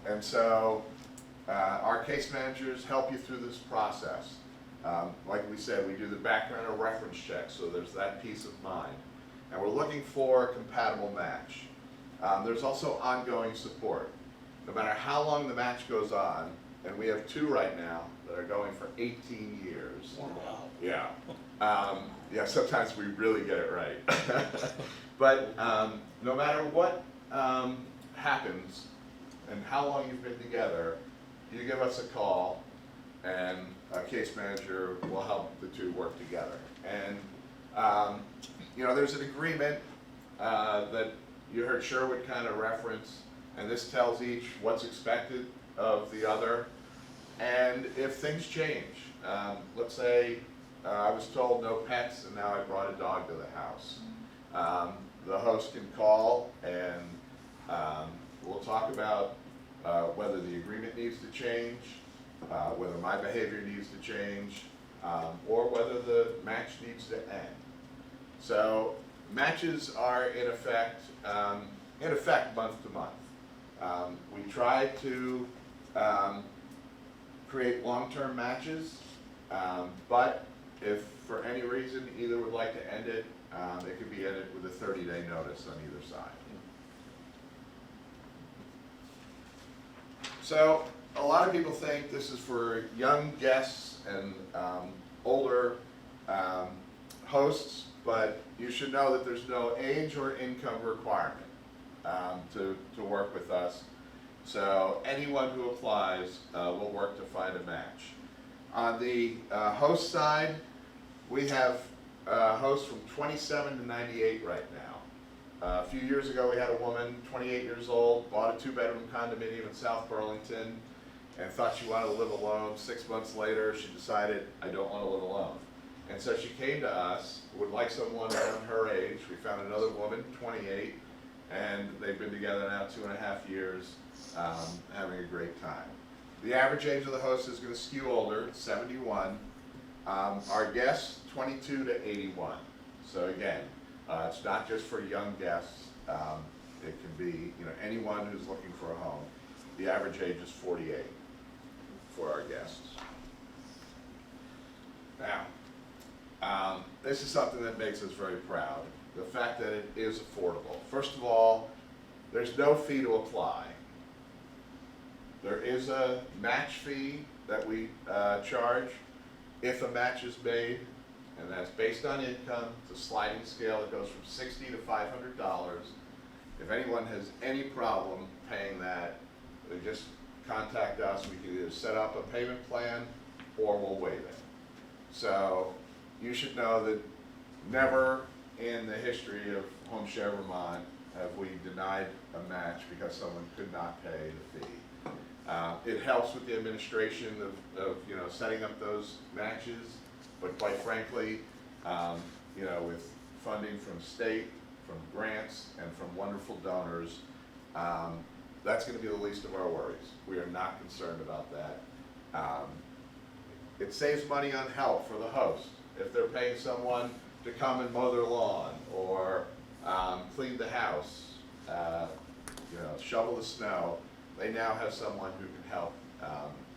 And so our case managers help you through this process. Like we said, we do the background or reference check, so there's that peace of mind. and we're looking for a compatible match. There's also ongoing support. No matter how long the match goes on, and we have 2 right now that are going for 18 years. Wow. Yeah. Yeah, sometimes we really get it right. But no matter what happens and how long you've been together, you give us a call and a case manager will help the 2 work together. And you know, there's an agreement that you heard Sherwood kind of reference, and this tells each what's expected of the other. And if things change, let's say I was told no pets and now I brought a dog to the house. The host can call and we'll talk about whether the agreement needs to change, whether my behavior needs to change, or whether the match needs to end. So matches are in effect month to month. We try to create long-term matches, but if for any reason either would like to end it, it could be ended with a 30-day notice on either side. So a lot of people think this is for young guests and older hosts, but you should know that there's no age or income requirement to work with us. So anyone who applies will work to find a match. On the host side, we have hosts from 27 to 98 right now. A few years ago, we had a woman, 28 years old, bought a 2-bedroom condominium in South Burlington and thought she wanted to live alone. 6 months later, she decided, I don't want to live alone. And so she came to us, would like someone around her age. We found another woman, 28, and they've been together now 2.5 years, having a great time. The average age of the host is going to skew older, 71. Our guests, 22 to 81. So again, it's not just for young guests. It can be, you know, anyone who's looking for a home. The average age is 48 for our guests. Now, this is something that makes us very proud. The fact that it is affordable. First of all, there's no fee to apply. There is a match fee that we charge if a match is made, and that's based on income. It's a sliding scale that goes from $60 to $500. If anyone has any problem paying that, they just contact us. We can either set up a payment plan or we'll waive it. So you should know that never in the history of Home Share Vermont have we denied a match because someone could not pay the fee. It helps with the administration of you know, setting up those matches, but quite frankly, you know, with funding from state, from grants, and from wonderful donors, that's going to be the least of our worries. We are not concerned about that. It saves money on help for the host. If they're paying someone to come and mow their lawn or clean the house, you know, shovel the snow, they now have someone who can help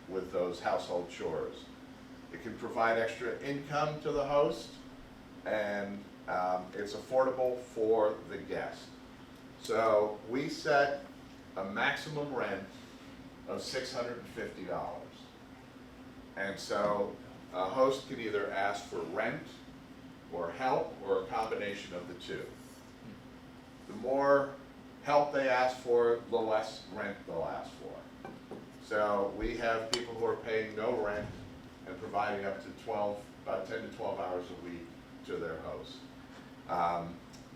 with those household chores. It can provide extra income to the host, and it's affordable for the guest. So we set a maximum rent of $650. And so a host can either ask for rent or help or a combination of the two. The more help they ask for, the less rent they'll ask for. So we have people who are paying no rent and providing up to about 10 to 12 hours a week to their host.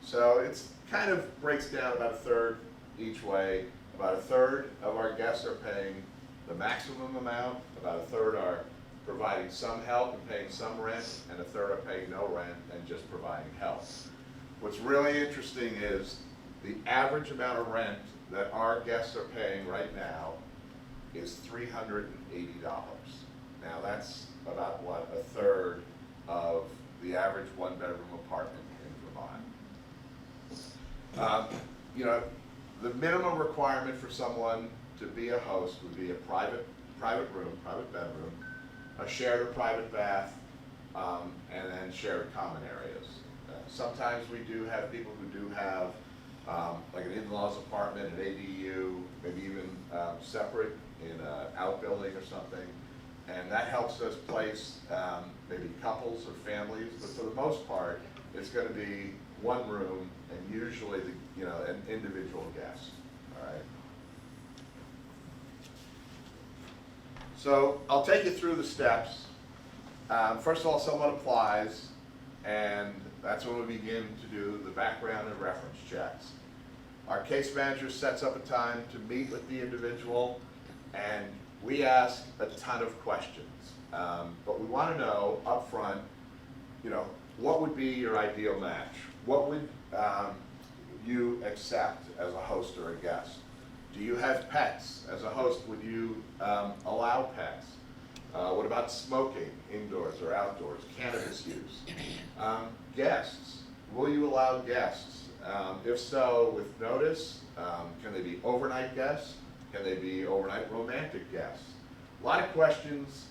So it's kind of breaks down about a third each way. About a third of our guests are paying the maximum amount, about a third are providing some help and paying some rent, and a third are paying no rent and just providing help. What's really interesting is the average amount of rent that our guests are paying right now is $380. Now that's about what, a third of the average 1-bedroom apartment in Vermont. You know, the minimum requirement for someone to be a host would be a private room, private bedroom, a shared or private bath, and then shared common areas. Sometimes we do have people who do have like an in-laws apartment, an ADU, maybe even separate in an outbuilding or something. And that helps us place maybe couples or families, but for the most part, it's going to be one room and usually an individual guest. All right. So I'll take you through the steps. First of all, someone applies, and that's when we begin to do the background and reference checks. Our case manager sets up a time to meet with the individual, and we ask a ton of questions. But we want to know up front, what would be your ideal match? What would you accept as a host or a guest? Do you have pets? As a host, would you allow pets? What about smoking, indoors or outdoors? Cannabis use? Guests, will you allow guests? If so, with notice, can they be overnight guests? Can they be overnight romantic guests? A lot of questions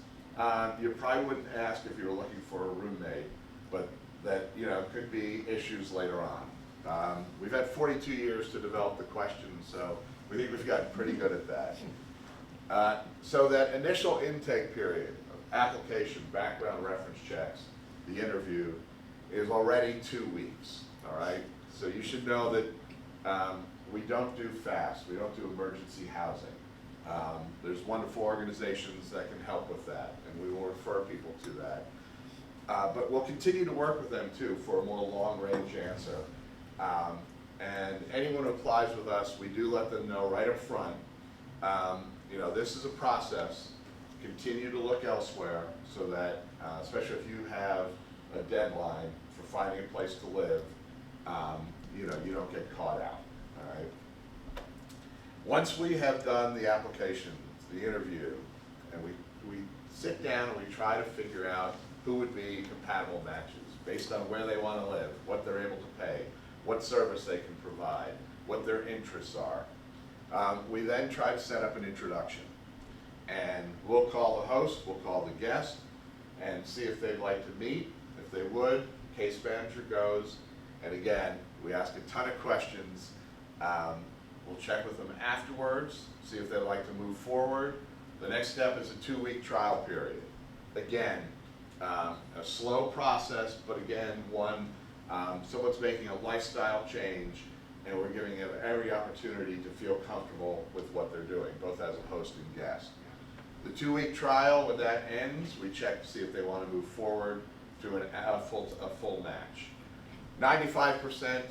you probably wouldn't ask if you were looking for a roommate, but that could be issues later on. We've had 42 years to develop the questions, so we think we've gotten pretty good at that. So that initial intake period of application, background reference checks, the interview, is already 2 weeks, all right? So you should know that we don't do FAST, we don't do emergency housing. There's wonderful organizations that can help with that, and we will refer people to that. But we'll continue to work with them too for a more long-range answer. And anyone who applies with us, we do let them know right up front, this is a process. Continue to look elsewhere so that, especially if you have a deadline for finding a place to live, you don't get caught out, all right? Once we have done the application, the interview, and we sit down and we try to figure out who would be compatible matches based on where they want to live, what they're able to pay, what service they can provide, what their interests are. We then try to set up an introduction. And we'll call the host, we'll call the guest, and see if they'd like to meet. If they would, case manager goes, and again, we ask a ton of questions. We'll check with them afterwards, see if they'd like to move forward. The next step is a 2-week trial period. Again, a slow process, but again, one, someone's making a lifestyle change, and we're giving them every opportunity to feel comfortable with what they're doing, both as a host and guest. The 2-week trial, when that ends, we check to see if they want to move forward to a full match. 95%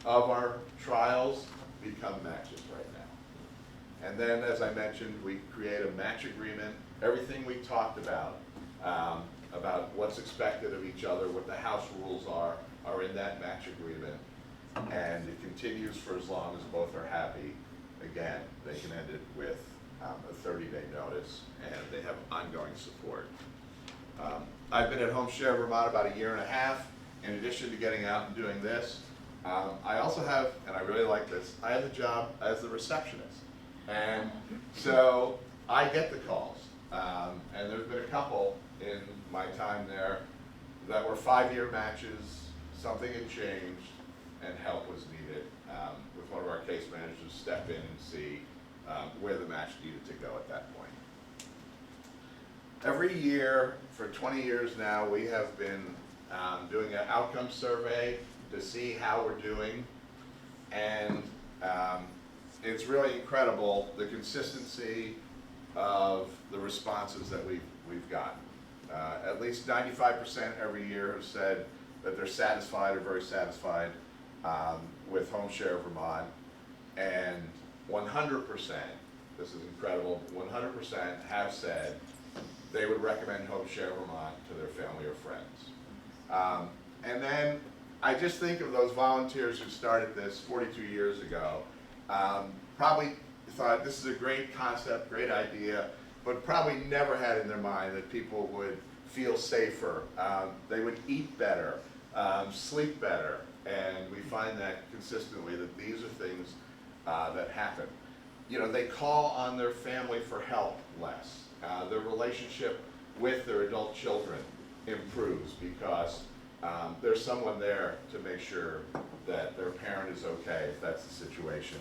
of our trials become matches right now. And then, as I mentioned, we create a match agreement. Everything we talked about what's expected of each other, what the house rules are in that match agreement. And it continues for as long as both are happy. Again, they can end it with a 30-day notice, and they have ongoing support. I've been at Home Share Vermont about 1.5 years. In addition to getting out and doing this, I also have, and I really like this, I have the job as the receptionist. And so I get the calls. And there's been a couple in my time there that were 5-year matches, something had changed, and help was needed. With one of our case managers step in and see where the match needed to go at that point. Every year, for 20 years now, we have been doing an outcome survey to see how we're doing. And it's really incredible, the consistency of the responses that we've gotten. At least 95% every year have said that they're satisfied or very satisfied with Home Share Vermont, and 100%, this is incredible, 100% have said they would recommend Home Share Vermont to their family or friends. And then I just think of those volunteers who started this 42 years ago, probably thought this is a great concept, great idea, but probably never had in their mind that people would feel safer, they would eat better, sleep better, and we find that consistently that these are things that happen. They call on their family for help less. Their relationship with their adult children improves because there's someone there to make sure that their parent is okay if that's the situation.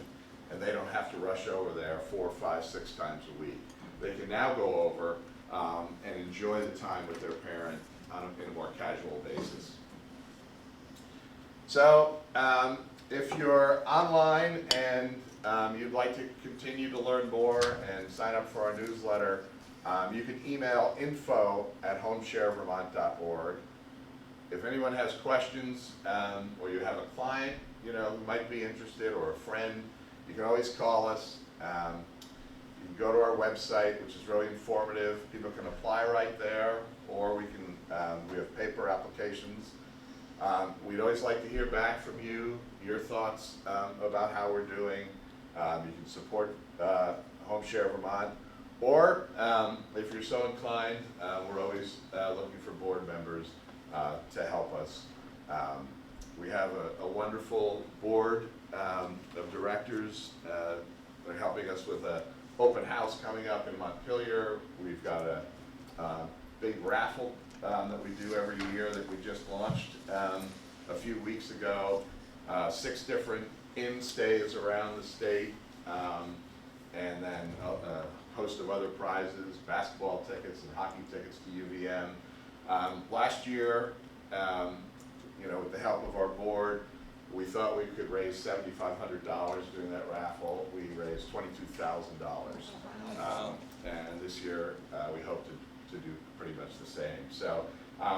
And they don't have to rush over there 4, 5, 6 times a week. They can now go over and enjoy the time with their parent in a more casual basis. So if you're online and you'd like to continue to learn more and sign up for our newsletter, you can email info@homesharevermont.org. If anyone has questions or you have a client who might be interested, or a friend, you can always call us. You can go to our website, which is really informative. People can apply right there, or we have paper applications. We'd always like to hear back from you, your thoughts about how we're doing. You can support Home Share Vermont, or if you're so inclined, we're always looking for board members to help us. We have a wonderful board of directors. They're helping us with an open house coming up in Montpelier. We've got a big raffle that we do every year that we just launched a few weeks ago. 6 different in-stays around the state, and then a host of other prizes, basketball tickets and hockey tickets to UVM. Last year, with the help of our board, we thought we could raise $7,500 doing that raffle. We raised $22,000. And this year, we hope to do pretty much the same. So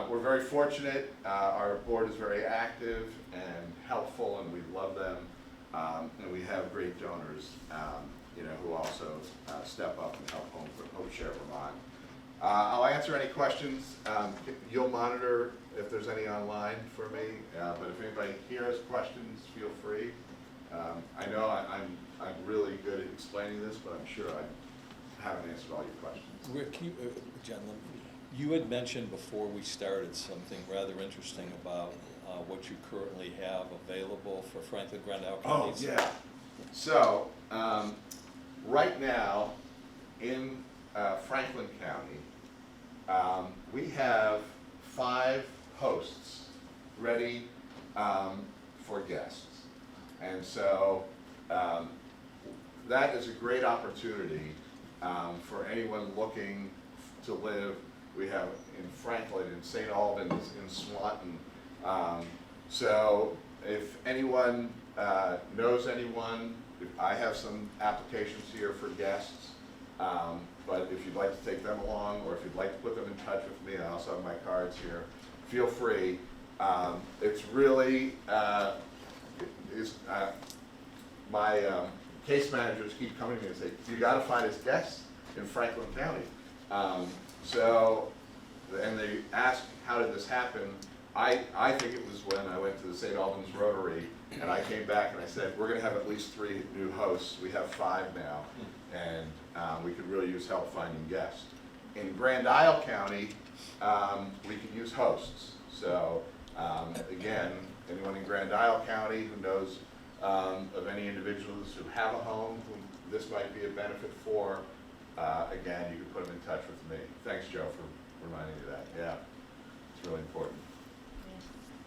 we're very fortunate. Our board is very active and helpful, and we love them. And we have great donors, who also step up and help Home Share Vermont. I'll answer any questions. You'll monitor if there's any online for me, but if anybody here has questions, feel free. I know I'm really good at explaining this, but I'm sure I haven't answered all your questions. Rick, gentlemen, you had mentioned before we started something rather interesting about what you currently have available for Franklin Grandisle County. Oh, yeah. So, right now, in Franklin County, we have 5 hosts ready for guests. And so that is a great opportunity for anyone looking to live. We have in Franklin, in St. Albans, in Swanton. So if anyone knows anyone, I have some applications here for guests. But if you'd like to take them along, or if you'd like to put them in touch with me, I also have my cards here, feel free. It's really, my case managers keep coming to me and say, you gotta find us guests in Franklin County. And they ask, how did this happen? I think it was when I went to the St. Albans Rotary, and I came back and I said, we're gonna have at least 3 new hosts. We have 5 now, and we could really use help finding guests. In Grand Isle County, we can use hosts. So again, anyone in Grand Isle County who knows of any individuals who have a home whom this might be a benefit for, again, you can put them in touch with me. Thanks, Joe, for reminding me of that. Yeah, it's really important.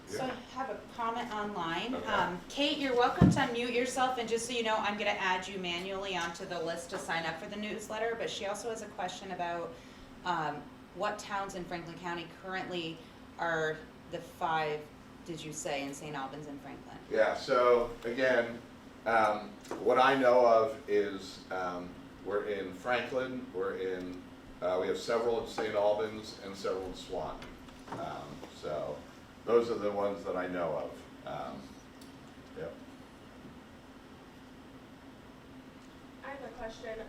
So I have a comment online. Okay. Kate, you're welcome to unmute yourself, and just so you know, I'm gonna add you manually onto the list to sign up for the newsletter, but she also has a question about what towns in Franklin County currently are the 5, did you say, in St. Albans and Franklin? Yeah, so again, what I know of is we're in Franklin, we have several in St. Albans and several in Swanton. So those are the ones that I know of. Yep. I have a question.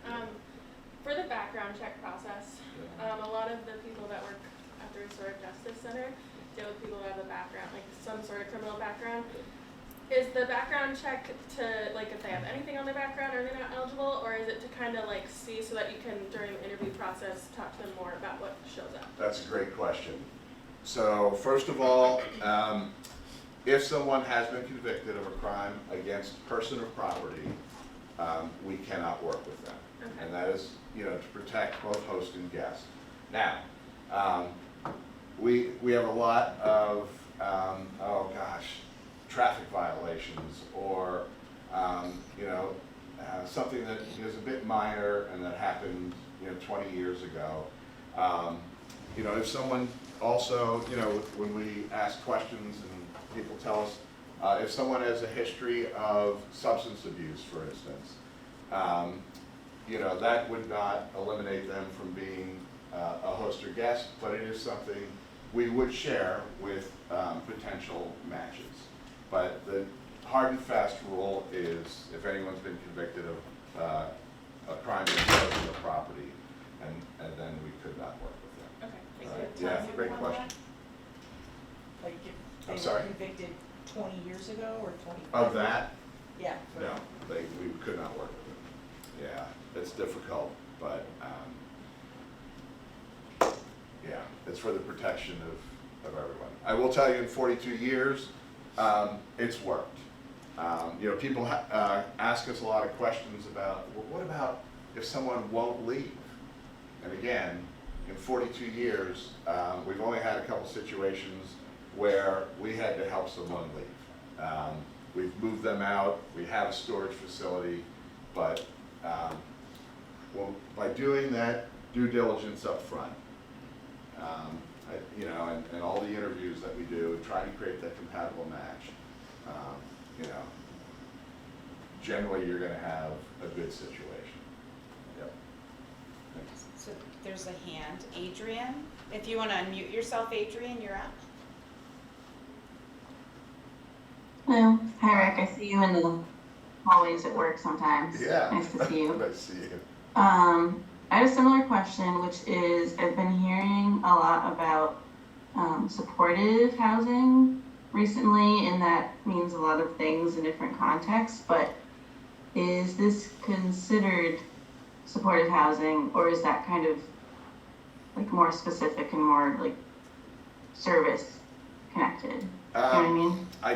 For the background check process, a lot of the people that work at the Restorative Justice Center deal with people who have a background, like some sort of criminal background. Is the background check to, like, if they have anything on their background, are they not eligible, or is it to kind of like see so that you can, during the interview process, talk to them more about what shows up? That's a great question. So first of all, if someone has been convicted of a crime against person or property, we cannot work with them. Okay. And that is, to protect both host and guest. Now, we have a lot of traffic violations, or something that is a bit minor and that happened 20 years ago. If someone also, when we ask questions and people tell us, if someone has a history of substance abuse, for instance, that would not eliminate them from being a host or guest, but it is something we would share with potential matches. But the hard and fast rule is if anyone's been convicted of a crime involving the property, and then we could not work with them. Okay, All right. thank you. Yeah, Time great frame on question. that? Like if I'm they sorry? were convicted 20 years ago or 25? Of that? Yeah. No, we could not work with them. Yeah, it's difficult, but yeah, it's for the protection of everyone. I will tell you, in 42 years, it's worked. People ask us a lot of questions about, well, what about if someone won't leave? And again, in 42 years, we've only had a couple situations where we had to help someone leave. We've moved them out, we have a storage facility, but by doing that due diligence up front, and all the interviews that we do, trying to create that compatible match, generally you're going to have a good situation. Yep. So there's a hand. Adrian, if you want to unmute yourself, Adrian, you're up. Hello. Hi, Rick. I see you in the hallways at work sometimes. Yeah. Nice to see you. Nice to see you. I had a similar question, which is I've been hearing a lot about supportive housing recently, and that means a lot of things in different contexts, but is this considered supportive housing, or is that kind of like more specific and more like service connected? You know what I mean? I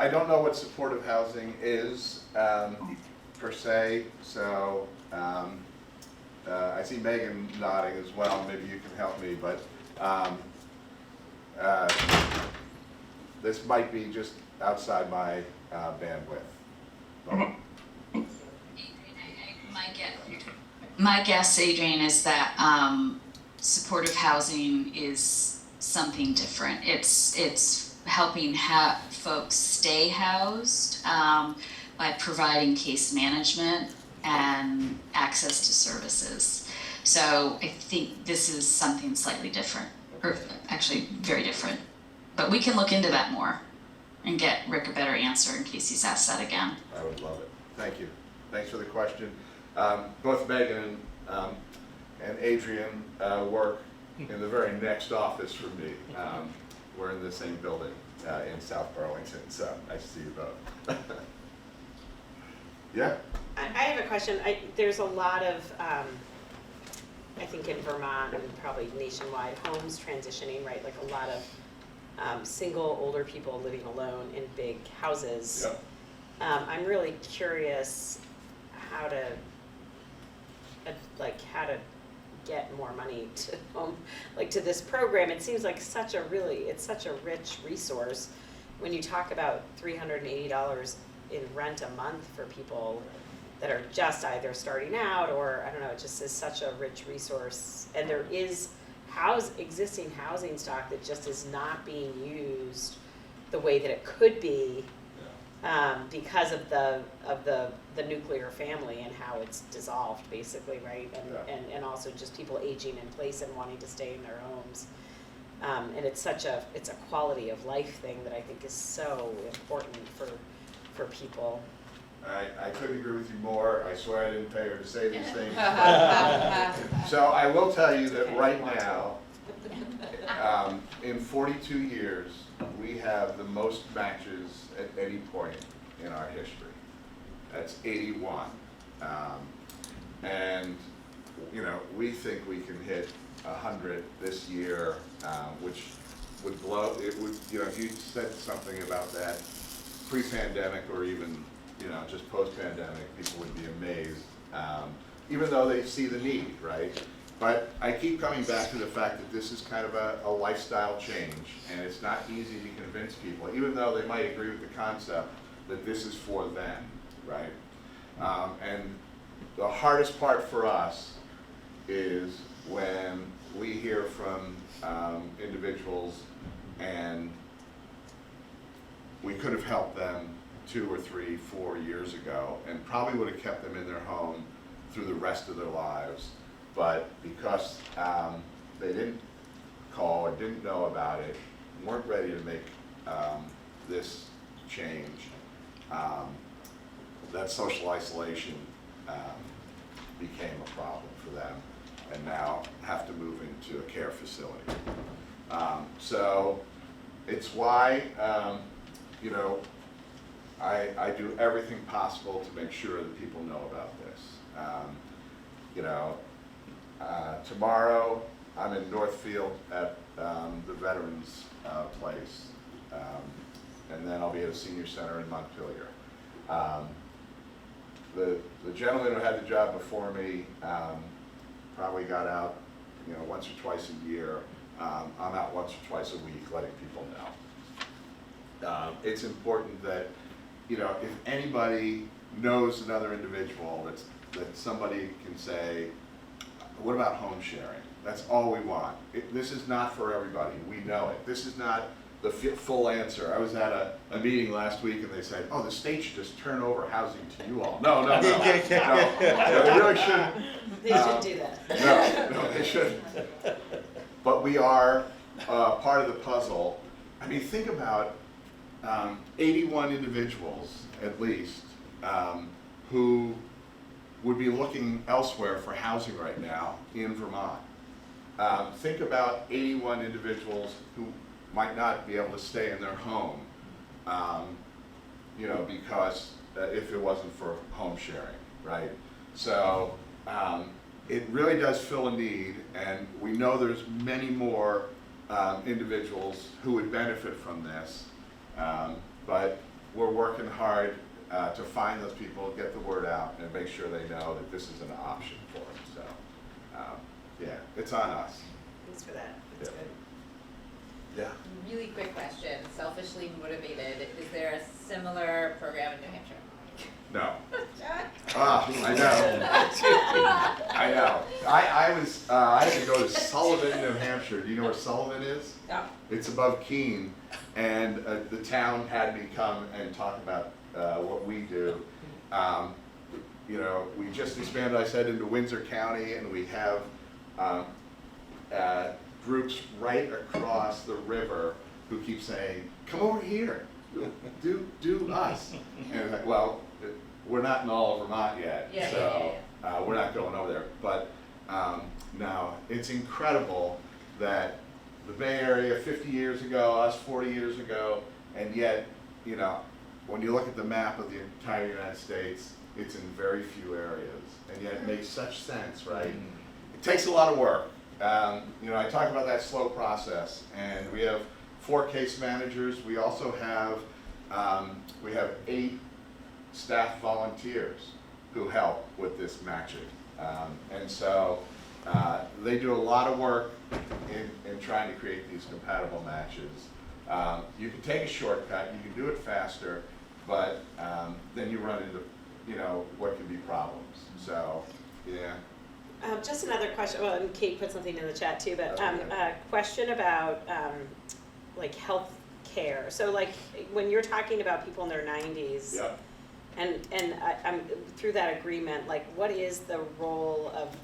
don't know what supportive housing is per se, so I see Megan nodding as well. Maybe you can help me, but this might be just outside my bandwidth. Okay. My guess, Adrian, is that supportive housing is something different. It's helping folks stay housed by providing case management and access to services. So I think this is something slightly different, or actually very different. But we can look into that more and get Rick a better answer in case he's asked that again. I would love it. Thank you. Thanks for the question. Both Megan and Adrian work in the very next office from me. We're in the same building in South Burlington, so nice to see you both. Yeah? I have a question. There's a lot of, I think in Vermont and probably nationwide, homes transitioning, right? Like a lot of single older people living alone in big houses. Yep. I'm really curious how to get more money to to this program. It seems like it's such a rich resource. When you talk about $380 in rent a month for people that are just either starting out or, I don't know, it just is such a rich resource. And there is existing housing stock that just is not being used the way that it could be because of the nuclear family and how it's dissolved, basically, right? And also just people aging in place and wanting to stay in their homes. And it's a quality of life thing that I think is so important for people. I couldn't agree with you more. I swear I didn't pay her to say these things. So I will tell you that right now, in 42 years, we have the most matches at any point in our history. That's 81. And, we think we can hit 100 this year, which would blow, it would, if you said something about that pre-pandemic or even, just post-pandemic, people would be amazed, even though they see the need, right? But I keep coming back to the fact that this is kind of a lifestyle change, and it's not easy to convince people, even though they might agree with the concept, that this is for them, right? And the hardest part for us is when we hear from individuals and we could have helped them 2 or 3, 4 years ago and probably would have kept them in their home through the rest of their lives. But because they didn't call or didn't know about it, weren't ready to make this change, that social isolation became a problem for them, and now have to move into a care facility. So it's why, you know, I do everything possible to make sure that people know about this. You know, tomorrow I'm in Northfield at the Veterans Place, and then I'll be at a senior center in Montpelier. The gentleman who had the job before me probably got out, you know, once or twice a year. I'm out once or twice a week letting people know. It's important that, you know, if anybody knows another individual, that somebody can say, what about home sharing? That's all we want. This is not for everybody. We know it. This is not the full answer. I was at a meeting last week and they said, oh, the state should just turn over housing to you all. No, no, no. No, they really shouldn't. They should do No, that. no, they shouldn't. But we are part of the puzzle. I mean, think about 81 individuals, at least, who would be looking elsewhere for housing right now in Vermont. Think about 81 individuals who might not be able to stay in their home, you know, because if it wasn't for home sharing, right? So it really does fill a need, and we know there's many more individuals who would benefit from this, but we're working hard to find those people, get the word out, and make sure they know that this is an option for them. So, yeah, it's on us. Thanks for that. That's Yeah. good. Yeah. Really quick question, selfishly motivated, is there a similar program in New Hampshire? No. I know. I know. I had to go to Sullivan, New Hampshire. Do you know where Sullivan is? No. It's above Keene, and the town had me come and talk about what we do. You know, we just expanded, I said, into Windsor County, and we have groups right across the river who keep saying, come over here, do us. And it's like, well, we're not in all of Vermont yet, so we're not going over there. But no, it's incredible that the Bay Area 50 years ago, us 40 years ago, and yet, you know, when you look at the map of the entire United States, it's in very few areas, and yet it makes such sense, right? It takes a lot of work. You know, I talk about that slow process, and we have 4 case managers. We also have 8 staff volunteers who help with this matching, and so they do a lot of work in trying to create these compatible matches. You can take a shortcut, you can do it faster, but then you run into, you know, what can be problems. So, yeah. Just another question, well, and Kate put something in the chat too, but a question about like health care. So like when you're talking about people in their 90s, Yep. and I'm through that agreement, like what is the role of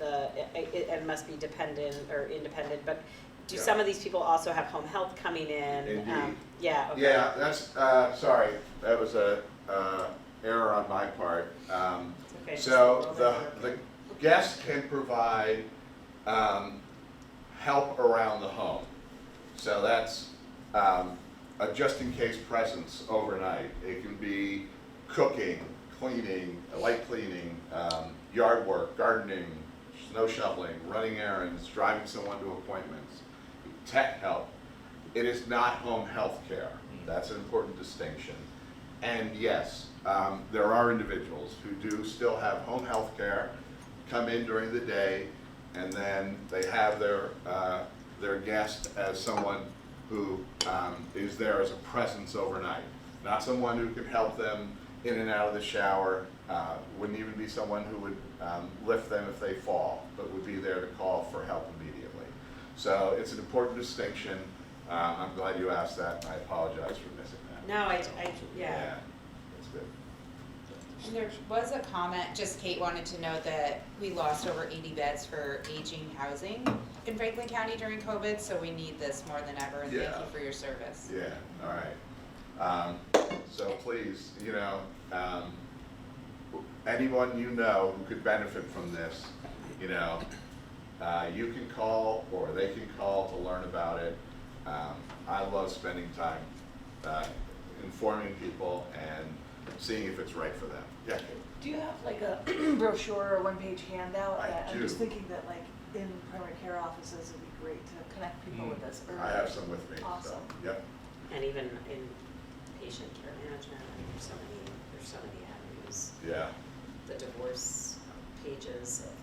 it must be dependent or independent, but do Yeah. some of these people also have home health coming in? Indeed. Yeah, okay. Yeah, that's, sorry, that was a error on my part. Okay, So the guest can provide help around the home. So that's a just-in-case presence overnight. It can be cooking, cleaning, light cleaning, yard work, gardening, snow shoveling, running errands, driving someone to appointments, tech help. It is not home health care. That's an important distinction. And yes, there are individuals who do still have home health care, come in during the day, and then they have their guest as someone who is there as a presence overnight, not someone who could help them in and out of the shower, wouldn't even be someone who would lift them if they fall, but would be there to call for help immediately. So it's an important distinction. I'm glad you asked that, and I apologize for missing that. No, Yeah, that's good. And there was a comment, just Kate wanted to note that we lost over 80 beds for aging housing in Franklin County during COVID, so we need this more than ever, and thank Yeah. you for your service. Yeah, all right. So please, anyone you know who could benefit from this, you can call or they can call to learn about it. I love spending time informing people and seeing if it's right for them. Yeah, Kate. Do you have like a brochure or one-page handout? I I'm just do. thinking that like in primary care offices, it'd be great to connect people with this early. I have some with me, so, Awesome. yep. And even in patient care management, I mean, there's so many avenues. Yeah. The divorce pages of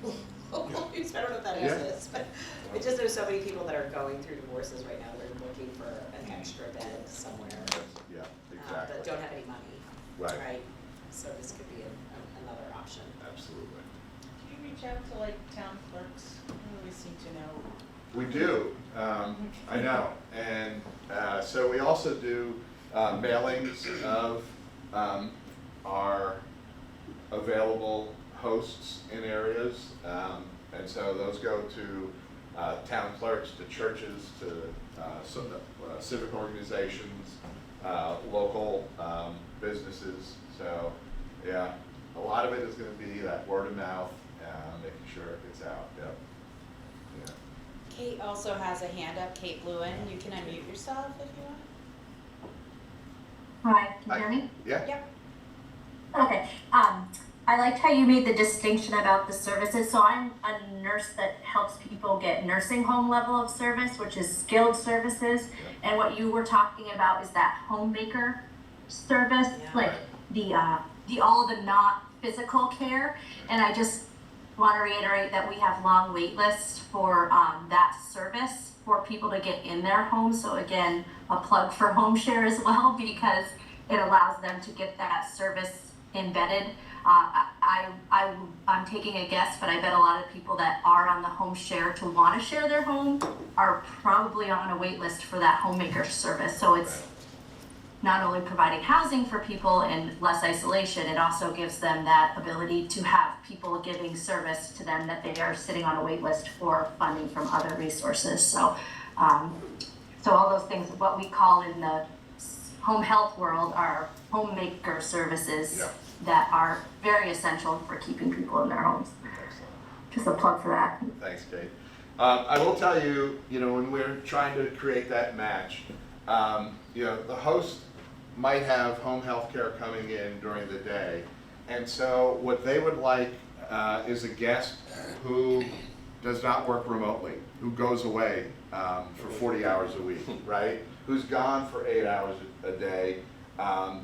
the local news, I don't know if that Yeah. exists, but it's just there's so many people that are going through divorces right now, they're looking for an extra bed somewhere. Yeah, That exactly. don't have any money. Right. So this could be another option. Absolutely. Do you reach out to like town clerks? I always seem to know. We do, I know, and so we also do mailings of our available hosts in areas, and so those go to town clerks, to churches, to civic organizations, local businesses. So, yeah, a lot of it is going to be that word of mouth, making sure it gets out. Yep. Yeah. Kate also has a hand up, Kate Lewin. You can unmute yourself if you want. Hi, can you hear me? Yeah. Yep. Okay. I liked how you made the distinction about the services. So I'm a nurse that helps people get nursing home level of service, which is skilled services. And what you were talking about is that homemaker service, like the all the not physical care. And I just want to reiterate that we have long wait lists for that service for people to get in their homes. So again, a plug for home share as well, because it allows them to get that service embedded. I'm taking a guess, but I bet a lot of people that are on the home share to want to share their home are probably on a wait list for that homemaker service. So it's not only providing housing for people in less isolation, it also gives them that ability to have people giving service to them that they are sitting on a wait list for funding from other resources. So, so all those things, what we call in the home health world are homemaker services that are very essential for keeping people in their homes. Just a plug for that. Thanks, Kate. I will tell you, when we're trying to create that match, the host might have home health care coming in during the day. And so what they would like is a guest who does not work remotely, who goes away for 40 hours a week, right? Who's gone for 8 hours a day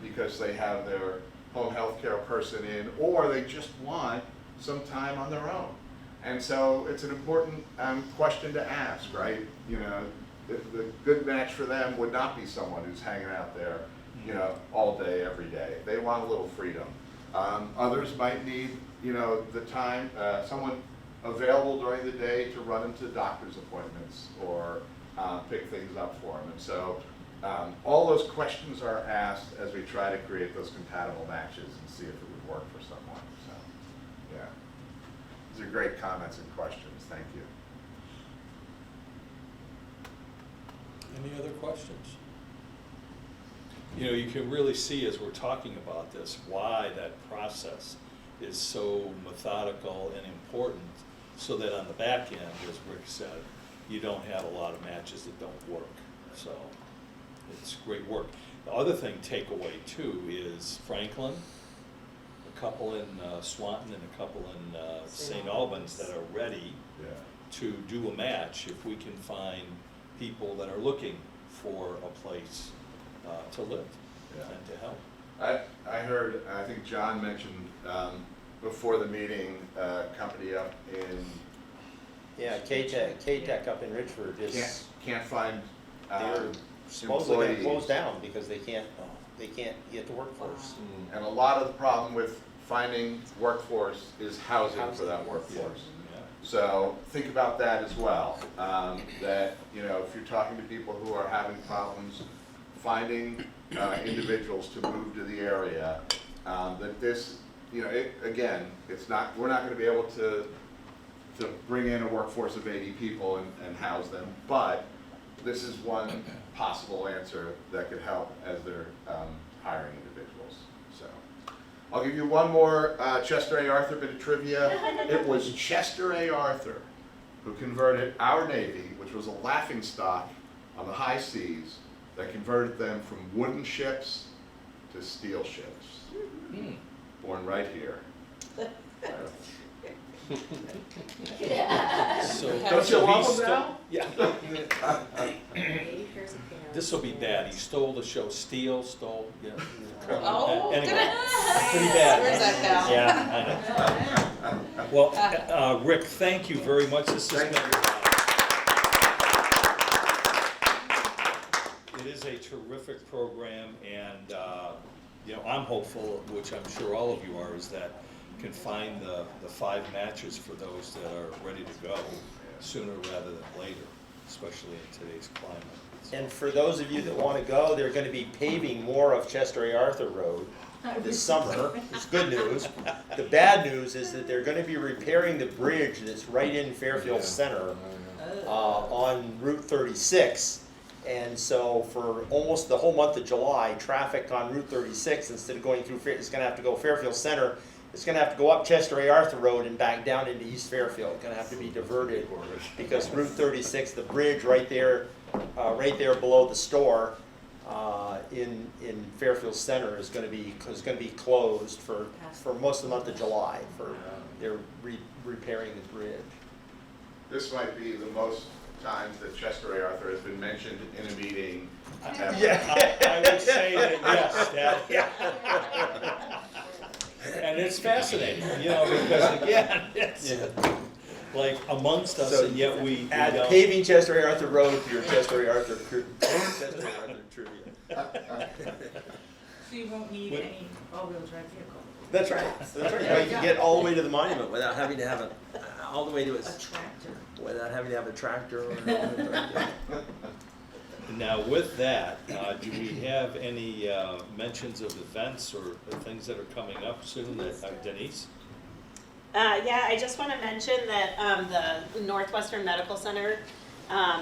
because they have their home health care person in, or they just want some time on their own. And so it's an important question to ask, right? The good match for them would not be someone who's hanging out there, all day, every day. They want a little freedom. Others might need, the time, someone available during the day to run into doctor's appointments or pick things up for them. And so all those questions are asked as we try to create those compatible matches and see if it would work for someone. So, yeah. These are great comments and questions. Thank you. Any other questions? You can really see as we're talking about this, why that process is so methodical and important, so that on the back end, as Rick said, you don't have a lot of matches that don't work. So it's great work. The other thing, takeaway too, is Franklin, a couple in Swanton and a couple in St. Albans that are ready to do a match if we can find people that are looking for a place to live and to help. I heard, I think John mentioned before the meeting, a company up in Yeah, K-Tech up in Ridgeford is, Can't find, they're supposedly gonna employees. close down because they can't get the workforce. And a lot of the problem with finding workforce is housing for that workforce. So think about that as well, that, you know, if you're talking to people who are having problems finding individuals to move to the area, that this, you know, again, it's not, we're not gonna be able to bring in a workforce of 80 people and house them, but this is one possible answer that could help as they're hiring individuals. So I'll give you one more Chester A. Arthur bit of trivia. It was Chester A. Arthur who converted our Navy, which was a laughing stock on the high seas, that converted them from wooden ships to steel ships. Born right here. So, Don't you love them now? Yeah. This will be bad. He stole the show. Stole, yeah. Oh, Anyway, pretty bad. Where's that now? Yeah, I know. Well, Rick, thank you very much. This has been. It is a terrific program, and you know, I'm hopeful, which I'm sure all of you are, is that can find the 5 matches for those that are ready to go sooner rather than later, especially in today's climate. And for those of you that want to go, they're going to be paving more of Chester A. Arthur Road this summer. It's good news. The bad news is that they're going to be repairing the bridge that's right in Fairfield Center on Route 36. And so for almost the whole month of July, traffic on Route 36, instead of going through, it's going to have to go Fairfield Center. It's going to have to go up Chester A. Arthur Road and back down into East Fairfield. It's going to have to be diverted because Route 36, the bridge right there below the store in Fairfield Center is going to be closed for most of the month of July. They're repairing the bridge. This might be the most times that Chester A. Arthur has been mentioned in a meeting. I would say that yes, and it's fascinating, you know, because again, it's like amongst us, and yet we add don't. paving Chester A. Arthur Road to your Chester A. Arthur trivia. So you won't need any all-wheel drive vehicle. That's right. That's right. You can get all the way to the monument without having to have all the way to A tractor. without having to have a tractor. Now with that, do we have any mentions of events or things that are coming up soon that, Denise? Yeah, I just want to mention that the Northwestern Medical Center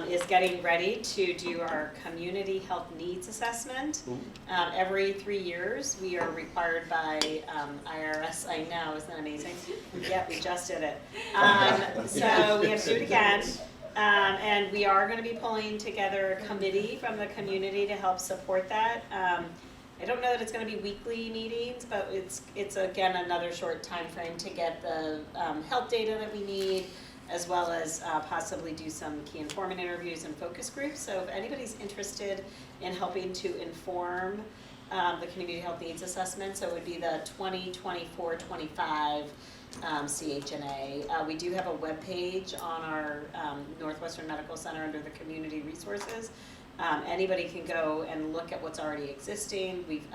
is getting ready to do our community health needs assessment. Every 3 years, we are required by IRS. I know, isn't that amazing? Yeah, we just did it. So we have to do it again. And we are going to be pulling together a committee from the community to help support that. I don't know that it's going to be weekly meetings, but it's again another short time frame to get the health data that we need, as well as possibly do some key informant interviews and focus groups. So if anybody's interested in helping to inform the community health needs assessment, so it would be the 2024-25 CHNA. We do have a webpage on our Northwestern Medical Center under the community resources. Anybody can go and look at what's already existing. We've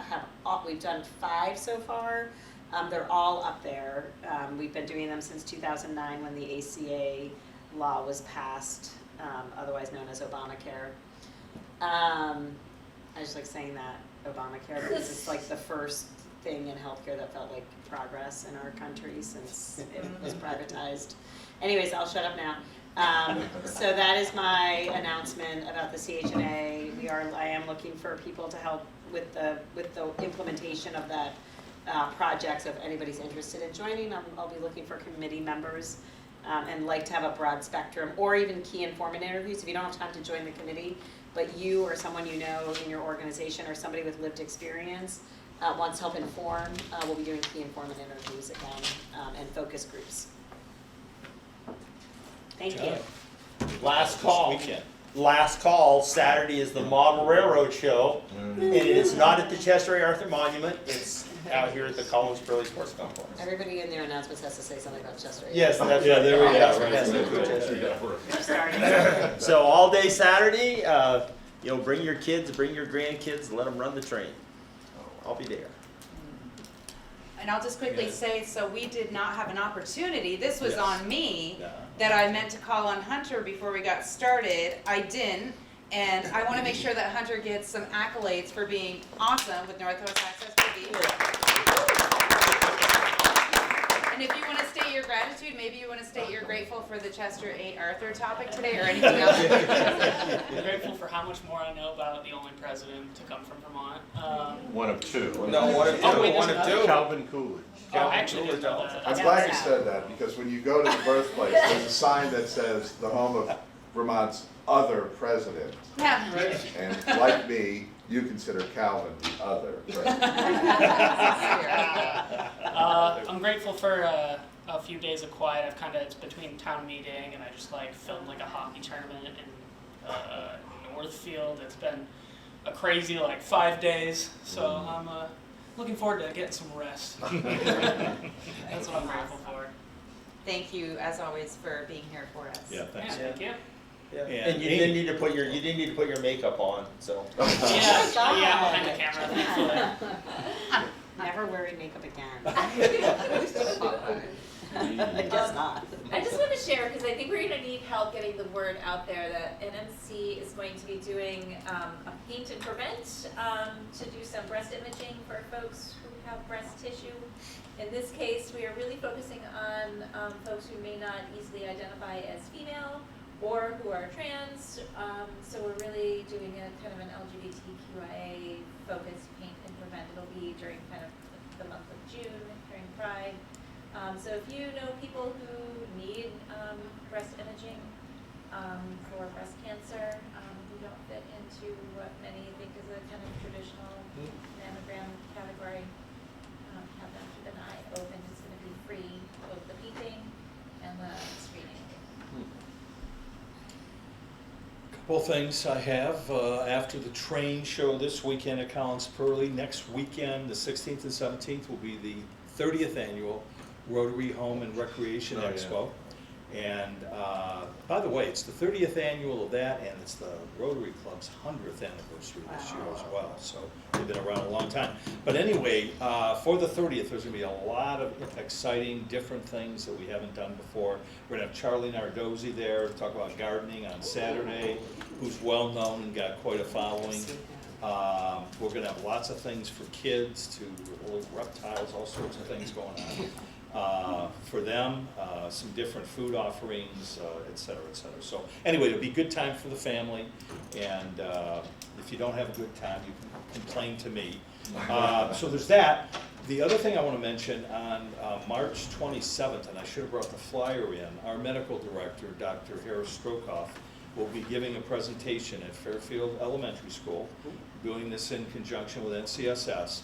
done 5 so far. They're all up there. We've been doing them since 2009 when the ACA law was passed, otherwise known as Obamacare. I just like saying that, Obamacare, because it's like the first thing in healthcare that felt like progress in our country since it was privatized. Anyways, I'll shut up now. So that is my announcement about the CHNA. I am looking for people to help with the implementation of that project. So if anybody's interested in joining, I'll be looking for committee members and like to have a broad spectrum, or even key informant interviews. If you don't have time to join the committee, but you or someone you know in your organization or somebody with lived experience wants to help inform, we'll be doing key informant interviews again and focus groups. Thank you. Last call. Last call. Saturday is the Model Railroad Show, and it is not at the Chester A. Arthur Monument. It's out here at the Collins Pearly Sports Complex. Everybody in their announcements has to say something about Chester. Yes, that's Yeah, right. there we go. Yes, Right, yes, right, yes, right. yes. So all day Saturday, bring your kids, bring your grandkids, let them run the train. I'll be there. And I'll just quickly say, so we did not have an opportunity, this was Yes. on me, Yeah. that I meant to call on Hunter before we got started. I didn't, and I want to make sure that Hunter gets some accolades for being awesome with Northwest Access TV. And if you want to state your gratitude, maybe you want to state you're grateful for the Chester A. Arthur topic today or anything else. I'm grateful for how much more I know about the only president to come from Vermont. One of two. No, one of two. Oh, wait, One there's of another? two. Calvin Coolidge. Oh, I actually didn't know that. I'm glad you said that, because when you go to the birthplace, there's a sign that says, the home of Vermont's other president. Yeah. And like me, you consider Calvin the other president. I'm grateful for a few days of quiet. It's between town meeting and I just filmed a hockey tournament in Northfield. It's been a crazy 5 days, so I'm looking forward to getting some rest. That's what I'm grateful for. Thank you, as always, for being here for us. Yeah, thanks. Thank you. Yeah. And And you didn't need to put your makeup on, so. Yeah, behind the camera, thankfully. Never wearing makeup again. I guess not. I just want to share, because I think we're going to need help getting the word out there that NMC is going to be doing a Paint and Prevent to do some breast imaging for folks who have breast tissue. In this case, we are really focusing on folks who may not easily identify as female or who are trans. So we're really doing a kind of an LGBTQIA focused Paint and Prevent. It'll be during kind of the month of June during Pride. So if you know people who need breast imaging for breast cancer, who don't fit into what many think is a kind of traditional mammogram category, have them keep an eye open. It's going to be free, both the painting and the screening. Couple things I have, after the train show this weekend at Collins Pearly, next weekend, the 16th and 17th, will be the 30th annual Rotary Home and Recreation Oh, yeah. Expo. And by the way, it's the 30th annual of that, and it's the Rotary Club's 100th anniversary this year as well. So they've been around a long time. But anyway, for the 30th, there's going to be a lot of exciting, different things that we haven't done before. We're going to have Charlie Nardozzi there to talk about gardening on Saturday, who's well known and got quite a following. We're going to have lots of things for kids, to little reptiles, all sorts of things going on. For them, some different food offerings, et cetera, et cetera. So anyway, it'll be a good time for the family, and if you don't have a good time, you can complain to me. So there's that. The other thing I want to mention, on March 27th, and I should have brought the flyer in, our medical director, Dr. Harris Strokoff, will be giving a presentation at Fairfield Elementary School, doing this in conjunction with NCSS,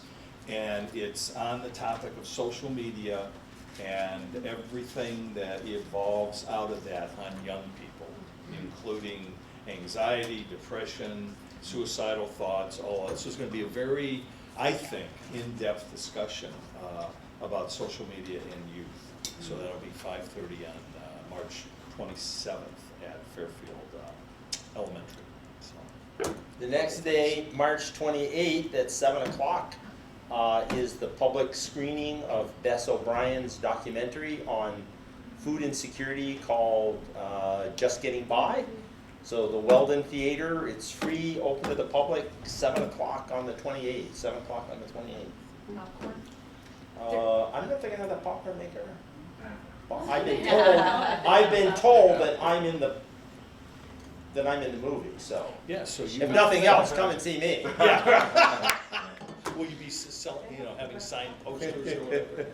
and it's on the topic of social media and everything that evolves out of that on young people, including anxiety, depression, suicidal thoughts, all that. So it's going to be a very, I think, in-depth discussion about social media in youth. So that'll be 5:30 on March 27th at Fairfield Elementary. So. The next day, March 28th at 7 o'clock, is the public screening of Bess O'Brien's documentary on food insecurity called Just Getting By. So the Weldon Theater, it's free, open to the public, 7 o'clock on the 28th, 7 o'clock on the 28th. Popcorn? I don't know if they're gonna have that popcorn maker. Well, I've been told that I'm in the movie, so. Yeah, so you. If nothing else, come and see me. Yeah. Will you be selling, having signed posters or whatever?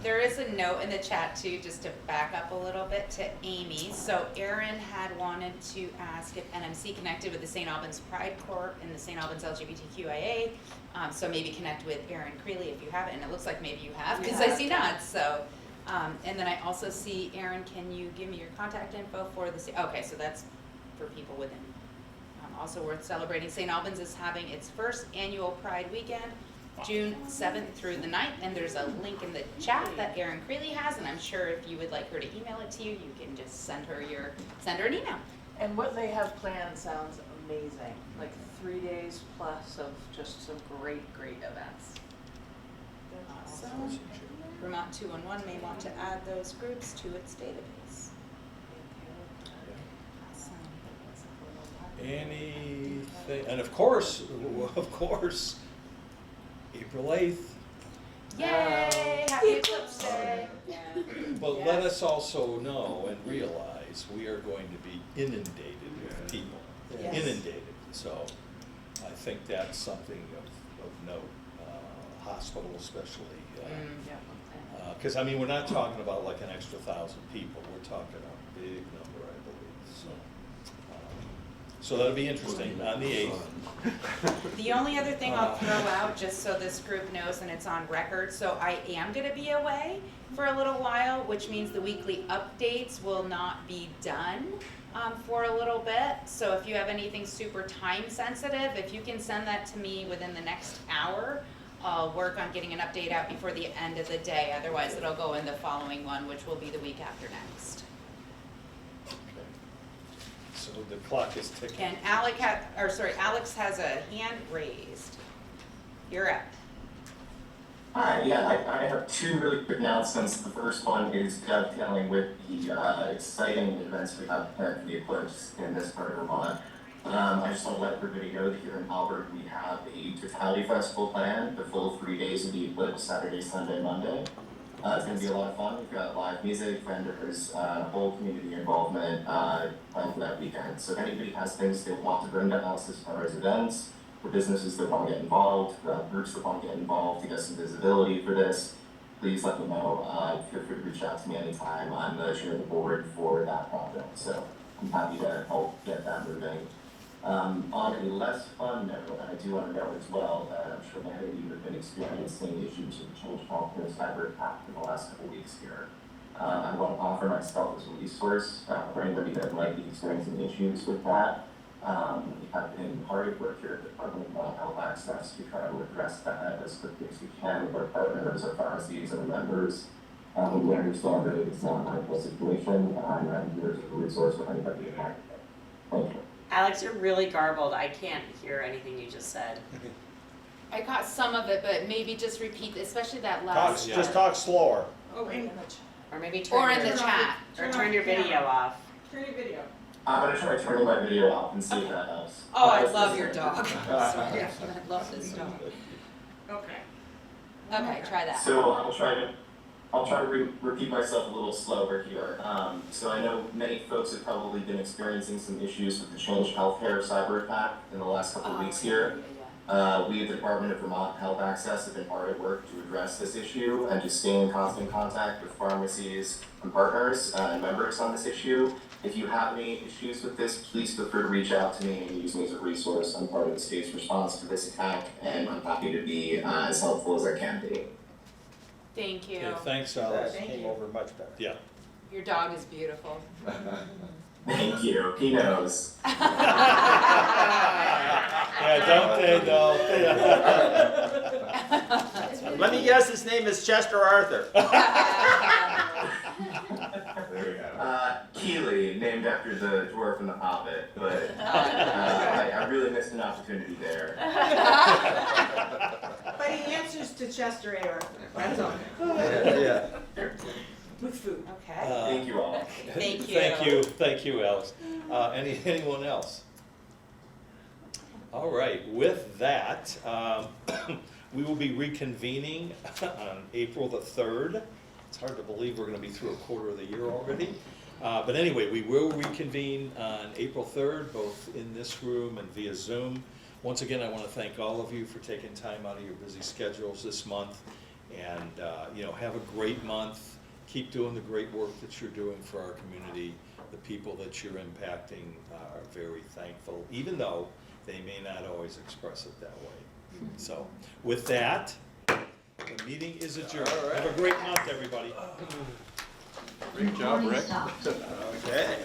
There is a note in the chat too, just to back up a little bit to Amy. So Erin had wanted to ask if NMC connected with the St. Albans Pride Corps and the St. Albans LGBTQIA. So maybe connect with Erin Creeley if you haven't, and it looks like maybe you have, because I see nods, so. And then I also see, Erin, can you give me your contact info for the, okay, so that's for people within. Also worth celebrating, St. Albans is having its first annual Pride Weekend June 7th through the 9th, and there's a link in the chat that Erin Creeley has, and I'm sure if you would like her to email it to you, you can just send her an email. And what they have planned sounds amazing, like 3 days plus of just some great events. Awesome. Vermont 211 may want to add those groups to its database. Awesome. Anything, and of course, April 8th. Yay! Happy Eclipse Day! But let us also know and realize we are going to be inundated with people. Yes. Inundated. So I think that's something of note. Hospital especially. Because I mean, we're not talking about like an extra 1,000 people. We're talking a big number, I believe. So that'll be interesting on the 8th. The only other thing I'll throw out, just so this group knows and it's on record, so I am going to be away for a little while, which means the weekly updates will not be done for a little bit. So if you have anything super time sensitive, if you can send that to me within the next hour, I'll work on getting an update out before the end of the day. Otherwise, it'll go in the following one, which will be the week after next. So the clock is ticking. And Alex has a hand raised. You're up. Hi, yeah, I have two really quick announcements. The first one is dovetailing with the exciting events we have planned for the Eclipse in this part of Vermont. I just want to let everybody know that here in Albert we have a Totality Festival planned, the full 3 days of the Eclipse, Saturday, Sunday, Monday. It's going to be a lot of fun. We've got live music, vendors, whole community involvement planned for that weekend. So if anybody has things they want to bring to us as far as events, for businesses that want to get involved, groups that want to get involved to get some visibility for this, please let me know. Feel free to reach out to me anytime. I'm the chair of the board for that project, so I'm happy to help get that moving. On a less fun note, I do want to note as well that I'm sure many of you have been experiencing issues with Change Healthcare's cyber attack in the last couple weeks here. I want to offer myself as a resource for anybody that might be experiencing issues with that. We have been hard at work here at the Department of Mental Health Access to try to address that as quickly as we can with our partners, our pharmacies, and our members. We understand that it's not an ideal situation, and I'm here as a resource for anybody impacted. Thank you. Alex, you're really garbled. I can't hear anything you just said. I caught some of it, but maybe just repeat, especially that last part. Just talk slower. Or maybe Or turn in your, the chat. or turn your video off. Turn your video. I'm going to try turning my video off and see if that helps. Oh, I love your dog. Sorry, I love this dog. Okay. Okay, try that. So I'll try to repeat myself a little slower here. So I know many folks have probably been experiencing some issues with the Change Healthcare cyber attack in the last couple of weeks here. We at the Department of Vermont Health Access have been hard at work to address this issue and to stay in constant contact with pharmacies and partners and members on this issue. If you have any issues with this, please feel free to reach out to me and use me as a resource. I'm part of the state's response to this attack, and I'm happy to be as helpful as I can be. Thank you. Okay, thanks, Alex. That came over much better. Yeah. Your dog is beautiful. Thank you. He knows. Yeah, don't they though? Let me guess, his name is Chester Arthur. Keely, named after the dwarf and the hobbit, but I really missed an opportunity there. But he answers to Chester A. Arthur. That's all. Yeah. With food. Okay. Thank you all. Thank you. Thank you, Alex. Anyone else? All right, with that, we will be reconvening on April the 3rd. It's hard to believe we're going to be through a quarter of the year already. But anyway, we will reconvene on April 3rd, both in this room and via Zoom. Once again, I want to thank all of you for taking time out of your busy schedules this month. And, have a great month. Keep doing the great work that you're doing for our community. The people that you're impacting are very thankful, even though they may not always express it that way. So, with that, the meeting is adjourned. Have a great month, everybody. Great job, Rick. Okay.